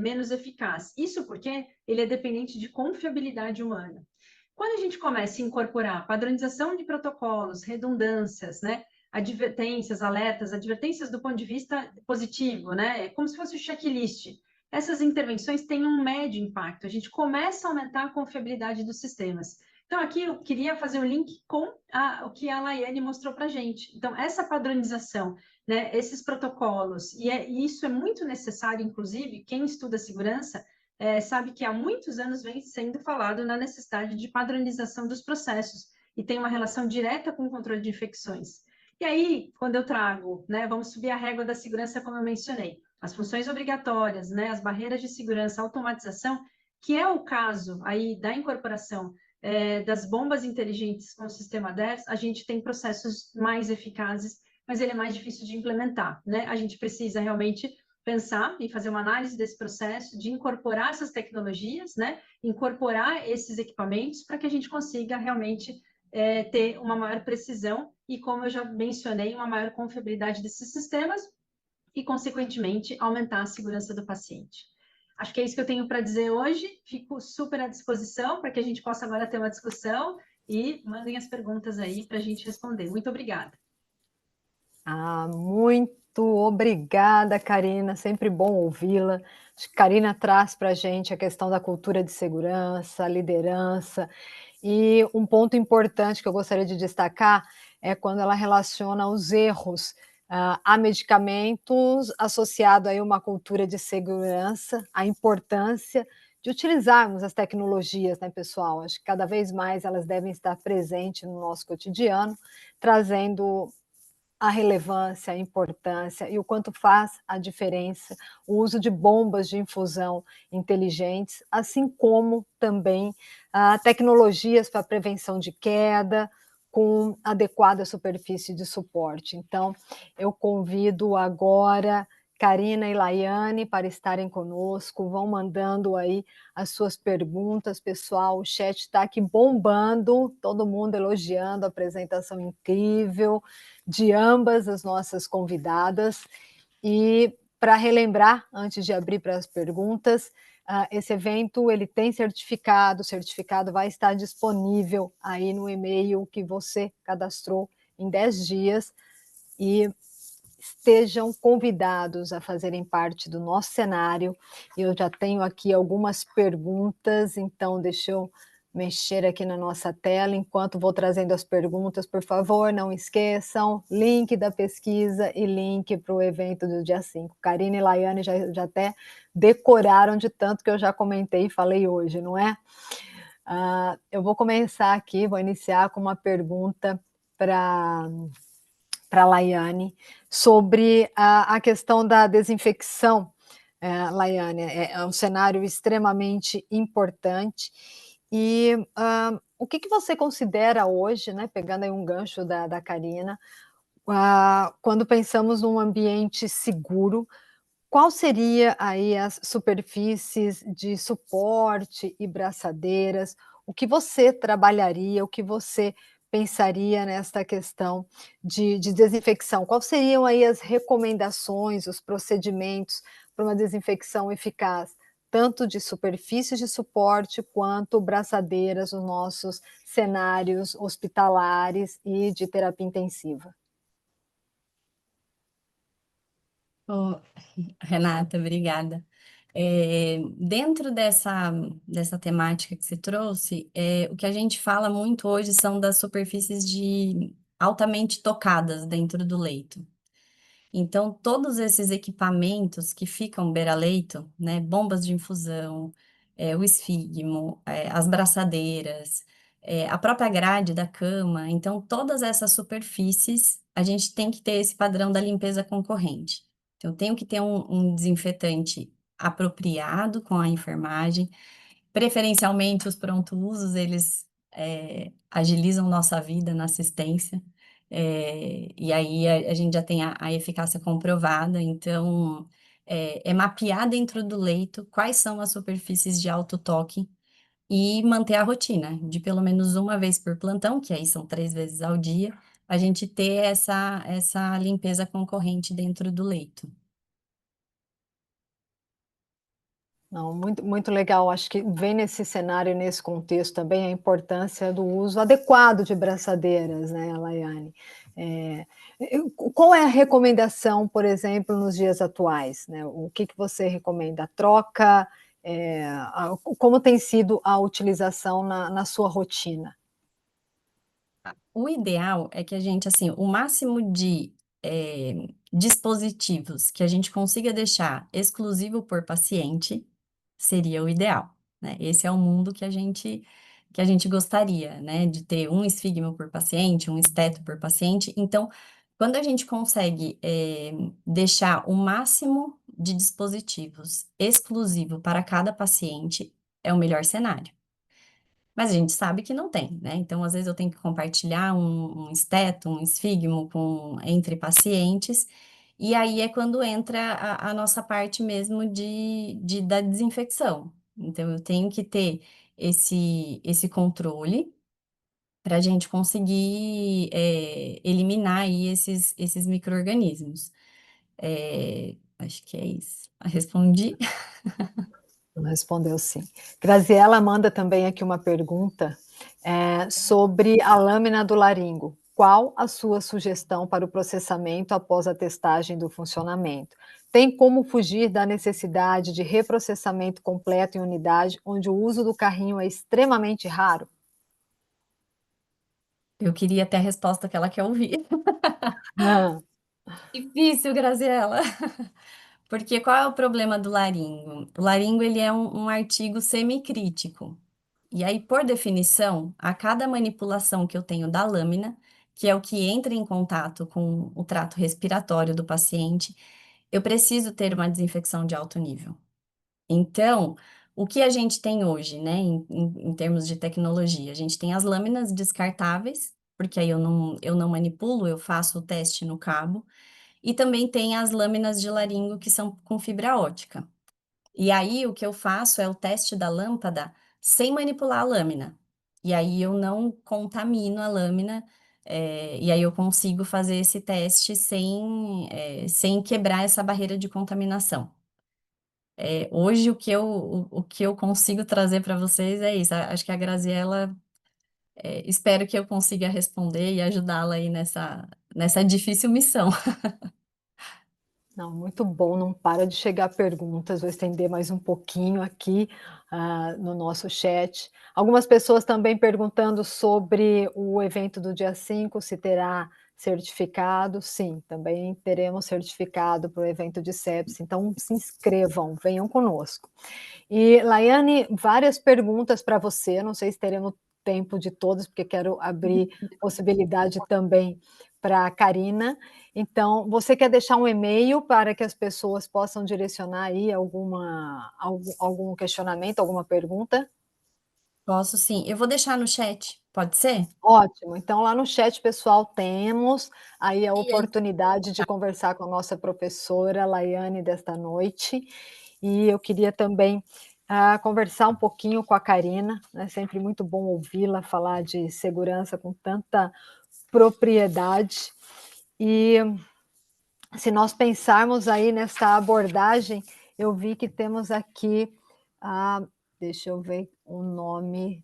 menos eficaz. Isso porque ele é dependente de confiabilidade humana. Quando a gente começa a incorporar padronização de protocolos, redundâncias, né? Advertências, alertas, advertências do ponto de vista positivo, né? É como se fosse o checklist. Essas intervenções têm um médio impacto. A gente começa a aumentar a confiabilidade dos sistemas. Então, aqui eu queria fazer um link com o que a Laiane mostrou para a gente. Então, essa padronização, né, esses protocolos, e isso é muito necessário, inclusive, quem estuda segurança sabe que há muitos anos vem sendo falado na necessidade de padronização dos processos, e tem uma relação direta com o controle de infecções. E aí, quando eu trago, né, vamos subir a régua da segurança, como eu mencionei, as funções obrigatórias, né, as barreiras de segurança, a automatização, que é o caso aí da incorporação das bombas inteligentes com o sistema DERS, a gente tem processos mais eficazes, mas ele é mais difícil de implementar, né? A gente precisa realmente pensar e fazer uma análise desse processo, de incorporar essas tecnologias, né? Incorporar esses equipamentos para que a gente consiga realmente ter uma maior precisão e, como eu já mencionei, uma maior confiabilidade desses sistemas e, consequentemente, aumentar a segurança do paciente. Acho que é isso que eu tenho para dizer hoje. Fico super à disposição para que a gente possa agora ter uma discussão e mandem as perguntas aí para a gente responder. Muito obrigada. Muito Perfeito, obrigada, Karina, sempre bom ouvi-la. Acho que Karina traz para a gente a questão da cultura de segurança, liderança, e um ponto importante que eu gostaria de destacar é quando ela relaciona os erros a medicamentos associado aí a uma cultura de segurança, a importância de utilizarmos as tecnologias, né, pessoal? Acho que cada vez mais elas devem estar presentes no nosso cotidiano, trazendo a relevância, a importância e o quanto faz a diferença o uso de bombas de infusão inteligentes, assim como também tecnologias para prevenção de queda, com adequada superfície de suporte. Então, eu convido agora Karina e Laiane para estarem conosco, vão mandando aí as suas perguntas, pessoal, o chat está aqui bombando, todo mundo elogiando a apresentação incrível de ambas as nossas convidadas. E para relembrar, antes de abrir para as perguntas, esse evento ele tem certificado, o certificado vai estar disponível aí no e-mail que você cadastrou em 10 dias, e estejam convidados a fazerem parte do nosso cenário. Eu já tenho aqui algumas perguntas, então deixa eu mexer aqui na nossa tela, enquanto vou trazendo as perguntas, por favor, não esqueçam, link da pesquisa e link para o evento do dia 5. Karina e Laiane já até decoraram de tanto que eu já comentei e falei hoje, não é? Eu vou começar aqui, vou iniciar com uma pergunta para a Laiane, sobre a questão da desinfecção, Laiane, é um cenário extremamente importante. E o que você considera hoje, né, pegando aí um gancho da Karina, quando pensamos num ambiente seguro, qual seria aí as superfícies de suporte e braçadeiras? O que você trabalharia, o que você pensaria nesta questão de desinfecção? Quais seriam aí as recomendações, os procedimentos para uma desinfecção eficaz, tanto de superfícies de suporte quanto braçadeiras nos nossos cenários hospitalares e de terapia intensiva? Ô, Renata, obrigada. Dentro dessa temática que você trouxe, o que a gente fala muito hoje são das superfícies altamente tocadas dentro do leito. Então, todos esses equipamentos que ficam beira-leito, né, bombas de infusão, o esfígmo, as braçadeiras, a própria grade da cama, então, todas essas superfícies, a gente tem que ter esse padrão da limpeza concorrente. Então, eu tenho que ter um desinfetante apropriado com a enfermagem, preferencialmente os pronto-usos, eles agilizam nossa vida na assistência, e aí a gente já tem a eficácia comprovada, então é mapear dentro do leito quais são as superfícies de alto toque e manter a rotina de pelo menos uma vez por plantão, que aí são 3 vezes ao dia, a gente ter essa limpeza concorrente dentro do leito. Não, muito, muito legal. Acho que vem nesse cenário, nesse contexto também, a importância do uso adequado de braçadeiras, né, Laiane? Qual é a recomendação, por exemplo, nos dias atuais, né? O que você recomenda? A troca? Como tem sido a utilização na sua rotina? O ideal é que a gente, assim, o máximo de dispositivos que a gente consiga deixar exclusivo por paciente seria o ideal, né? Esse é o mundo que a gente gostaria, né? De ter um esfígmo por paciente, um esteto por paciente. Então, quando a gente consegue deixar o máximo de dispositivos exclusivo para cada paciente, é o melhor cenário. Mas a gente sabe que não tem, né? Então, às vezes, eu tenho que compartilhar um esteto, um esfígmo entre pacientes, e aí é quando entra a nossa parte mesmo da desinfecção. Então, eu tenho que ter esse controle para a gente conseguir eliminar aí esses micro-organismos. Acho que é isso. Respondi? Respondeu sim. Graziela manda também aqui uma pergunta sobre a lâmina do laringo. qual a sua sugestão para o processamento após a testagem do funcionamento? Tem como fugir da necessidade de reprocessamento completo em unidade, onde o uso do carrinho é extremamente raro? Eu queria ter a resposta que ela quer ouvir. Hã. Difícil, Graziela. Porque qual é o problema do laringo? O laringo ele é um artigo semicrítico. E aí, por definição, a cada manipulação que eu tenho da lâmina, que é o que entra em contato com o trato respiratório do paciente, eu preciso ter uma desinfecção de alto nível. Então, o que a gente tem hoje, né, em termos de tecnologia? A gente tem as lâminas descartáveis, porque aí eu não manipulo, eu faço o teste no cabo, e também tem as lâminas de laringo que são com fibra ótica. E aí o que eu faço é o teste da lâmpada sem manipular a lâmina. E aí eu não contamino a lâmina, e aí eu consigo fazer esse teste sem quebrar essa barreira de contaminação. Hoje o que eu consigo trazer para vocês é isso. Acho que a Graziella, espero que eu consiga responder e ajudá-la aí nessa difícil missão. Não, muito bom, não para de chegar perguntas, vou estender mais um pouquinho aqui, no nosso chat. Algumas pessoas também perguntando sobre o evento do dia 5, se terá certificado. Sim, também teremos certificado para o evento de sepsis, então se inscrevam, venham conosco. E, Laiane, várias perguntas para você, não sei se teremos tempo de todas, porque quero abrir possibilidade também para a Karina. Então, você quer deixar um e-mail para que as pessoas possam direcionar aí algum questionamento, alguma pergunta? Posso sim. Eu vou deixar no chat, pode ser? Ótimo, então lá no chat, pessoal, temos aí a E aí, oportunidade de conversar com a nossa professora Laiane desta noite, e eu queria também, conversar um pouquinho com a Karina, é sempre muito bom ouvi-la falar de segurança com tanta propriedade. E se nós pensarmos aí nessa abordagem, eu vi que temos aqui, deixa eu ver o nome,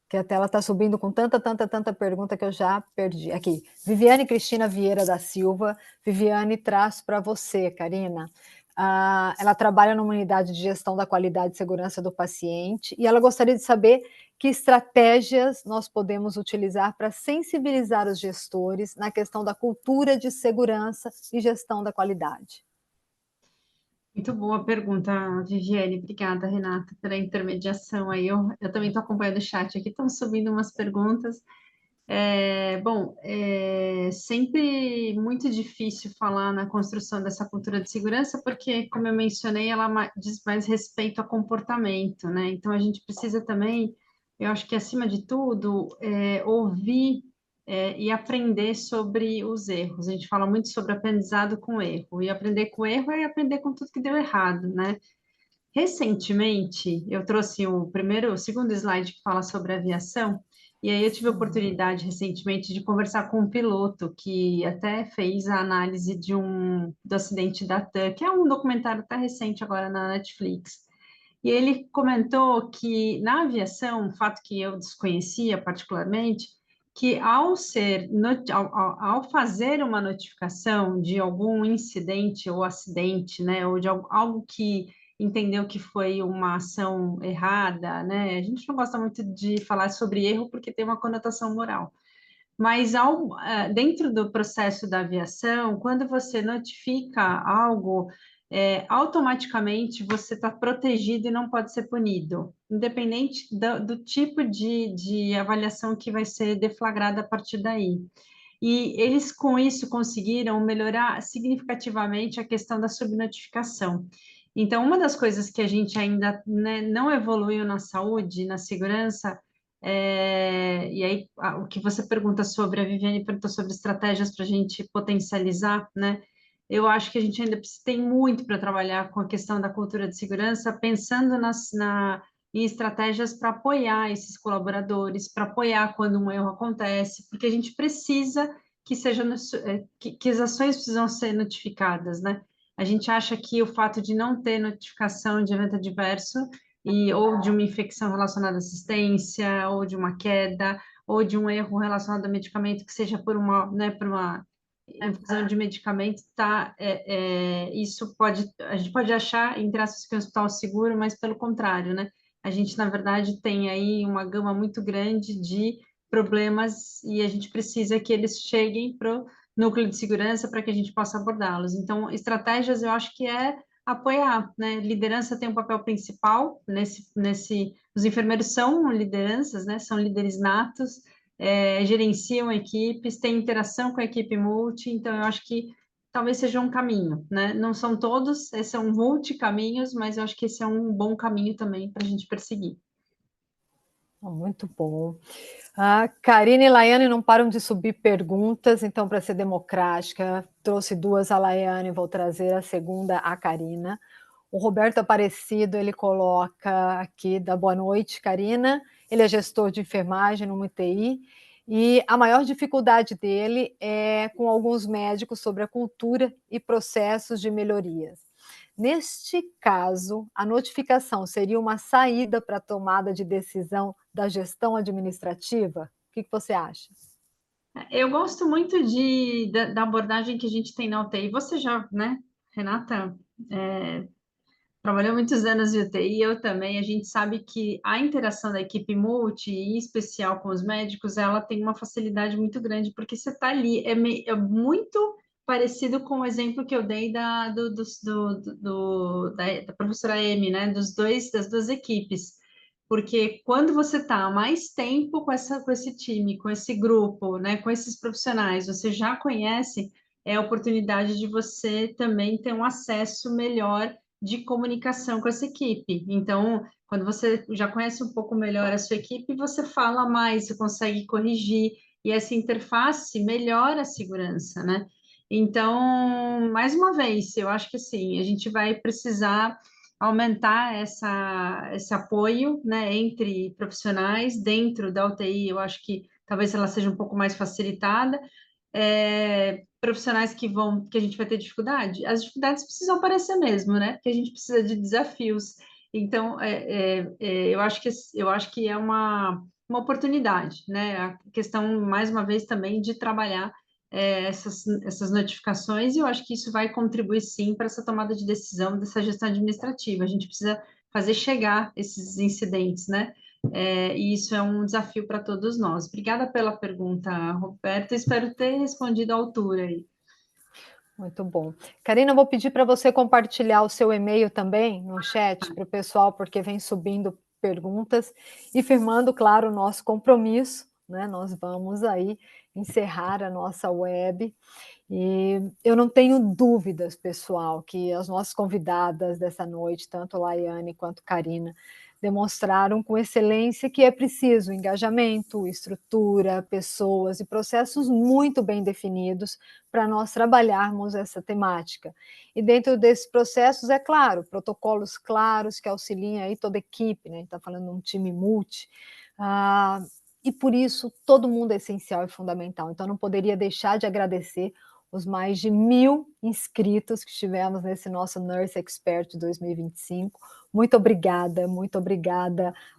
que a tela está subindo com tanta pergunta que eu já perdi. Aqui, Viviane Cristina Vieira da Silva. Viviane, traço para você, Karina. Ela trabalha numa unidade de gestão da qualidade e segurança do paciente e ela gostaria de saber que estratégias nós podemos utilizar para sensibilizar os gestores na questão da cultura de segurança e gestão da qualidade. Muito boa pergunta, Viviane. Obrigada, Renata, pela intermediação aí. Eu também estou acompanhando o chat aqui, estão subindo umas perguntas. Sempre muito difícil falar na construção dessa cultura de segurança, porque, como eu mencionei, ela diz mais respeito a comportamento, né? Então, a gente precisa também, eu acho que, acima de tudo, ouvir e aprender sobre os erros. A gente fala muito sobre aprendizado com erro, e aprender com erro é aprender com tudo que deu errado, né? Recentemente, eu trouxe o segundo slide que fala sobre aviação, e aí eu tive a oportunidade recentemente de conversar com um piloto que até fez a análise do acidente da TAM, que é um documentário até recente agora na Netflix. E ele comentou que na aviação, um fato que eu desconhecia particularmente, que ao fazer uma notificação de algum incidente ou acidente, né, ou de algo que entendeu que foi uma ação errada, né? A gente não gosta muito de falar sobre erro porque tem uma conotação moral. Mas dentro do processo da aviação, quando você notifica algo, automaticamente você está protegido e não pode ser punido, independente do tipo de avaliação que vai ser deflagrada a partir daí. E eles, com isso, conseguiram melhorar significativamente a questão da subnotificação. Então, uma das coisas que a gente ainda, né, não evoluiu na saúde, na segurança, e aí o que você pergunta sobre, a Viviane perguntou sobre estratégias para a gente potencializar, né? Eu acho que a gente ainda tem muito para trabalhar com a questão da cultura de segurança, pensando em estratégias para apoiar esses colaboradores, para apoiar quando um erro acontece, porque a gente precisa que as ações precisam ser notificadas, né? A gente acha que o fato de não ter notificação de evento adverso ou de uma infecção relacionada à assistência, ou de uma queda, ou de um erro relacionado ao medicamento, que seja por uma infusão de medicamento, tá? Isso a gente pode achar, entre aspas, que é um hospital seguro, mas pelo contrário, né? A gente, na verdade, tem aí uma gama muito grande de problemas e a gente precisa que eles cheguem para o núcleo de segurança para que a gente possa abordá-los. Então, estratégias eu acho que é apoiar, né? Liderança tem um papel principal os enfermeiros são lideranças, né? São líderes natos, gerenciam equipes, têm interação com a equipe multi, então eu acho que talvez seja um caminho, né? Não são todos, são multi-caminhos, mas eu acho que esse é um bom caminho também para a gente perseguir. Muito bom. A Karina e Laiane não param de subir perguntas, então, para ser democrática, trouxe duas a Laiane, vou trazer a segunda a Karina. O Roberto Aparecido, ele coloca aqui, da boa noite, Karina. Ele é gestor de enfermagem no UTI e a maior dificuldade dele é com alguns médicos sobre a cultura e processos de melhorias. Neste caso, a notificação seria uma saída para a tomada de decisão da gestão administrativa? O que você acha? Eu gosto muito da abordagem que a gente tem na UTI. Você já, né, Renata, trabalhou muitos anos em UTI, eu também. A gente sabe que a interação da equipe multi, e em especial com os médicos, ela tem uma facilidade muito grande, porque você está ali. É muito parecido com o exemplo que eu dei da professora Amy, né? Das duas equipes. Porque quando você está há mais tempo com esse time, com esse grupo, né, com esses profissionais, você já conhece, é a oportunidade de você também ter um acesso melhor de comunicação com essa equipe. Então, quando você já conhece um pouco melhor a sua equipe, você fala mais, você consegue corrigir, e essa interface melhora a segurança, né? Então, mais uma vez, eu acho que sim, a gente vai precisar aumentar esse apoio, né, entre profissionais dentro da UTI. Eu acho que talvez ela seja um pouco mais facilitada. Profissionais que a gente vai ter dificuldade, as dificuldades precisam aparecer mesmo, né? Porque a gente precisa de desafios. Então, eu acho que é uma oportunidade, né? A questão, mais uma vez, também de trabalhar essas notificações, e eu acho que isso vai contribuir sim para essa tomada de decisão dessa gestão administrativa. A gente precisa fazer chegar esses incidentes, né? E isso é um desafio para todos nós. Obrigada pela pergunta, Roberto. Espero ter respondido à altura aí. Muito bom. Karina, eu vou pedir para você compartilhar o seu e-mail também no chat para o pessoal, porque vem subindo perguntas e firmando, claro, o nosso compromisso, né? Nós vamos aí encerrar a nossa web. E eu não tenho dúvidas, pessoal, que as nossas convidadas dessa noite, tanto a Laiane quanto a Karina, demonstraram com excelência que é preciso engajamento, estrutura, pessoas e processos muito bem definidos para nós trabalharmos essa temática. E dentro desses processos, é claro, protocolos claros que auxiliem aí toda a equipe, né? A gente está falando de um time multi, e por isso todo mundo é essencial e fundamental. Então não poderia deixar de agradecer os mais de 1.000 inscritos que tivemos nesse nosso Nurse Expert 2025. Muito obrigada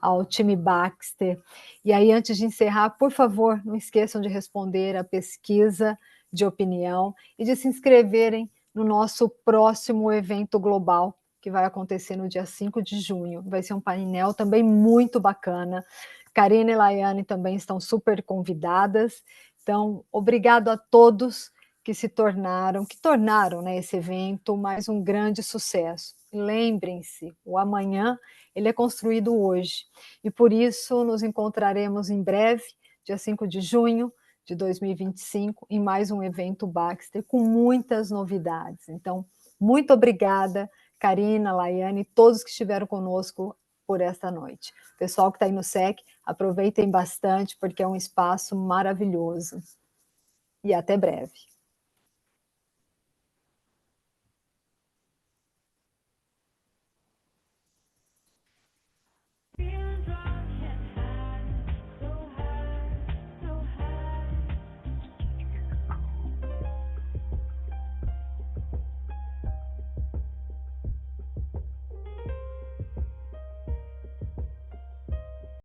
ao time Baxter. E aí, antes de encerrar, por favor, não esqueçam de responder a pesquisa de opinião e de se inscreverem no nosso próximo evento global, que vai acontecer no dia 5 de junho. Vai ser um painel também muito bacana. Karina e Laiane também estão super convidadas. Então, obrigado a todos que tornaram, né, esse evento mais um grande sucesso. Lembrem-se, o amanhã ele é construído hoje, e por isso nos encontraremos em breve, dia 5 de junho de 2025, em mais um evento Baxter, com muitas novidades. Então, muito obrigada, Karina, Laiane, todos que estiveram conosco por esta noite. Pessoal que está aí no SEC, aproveitem bastante, porque é um espaço maravilhoso. E até breve.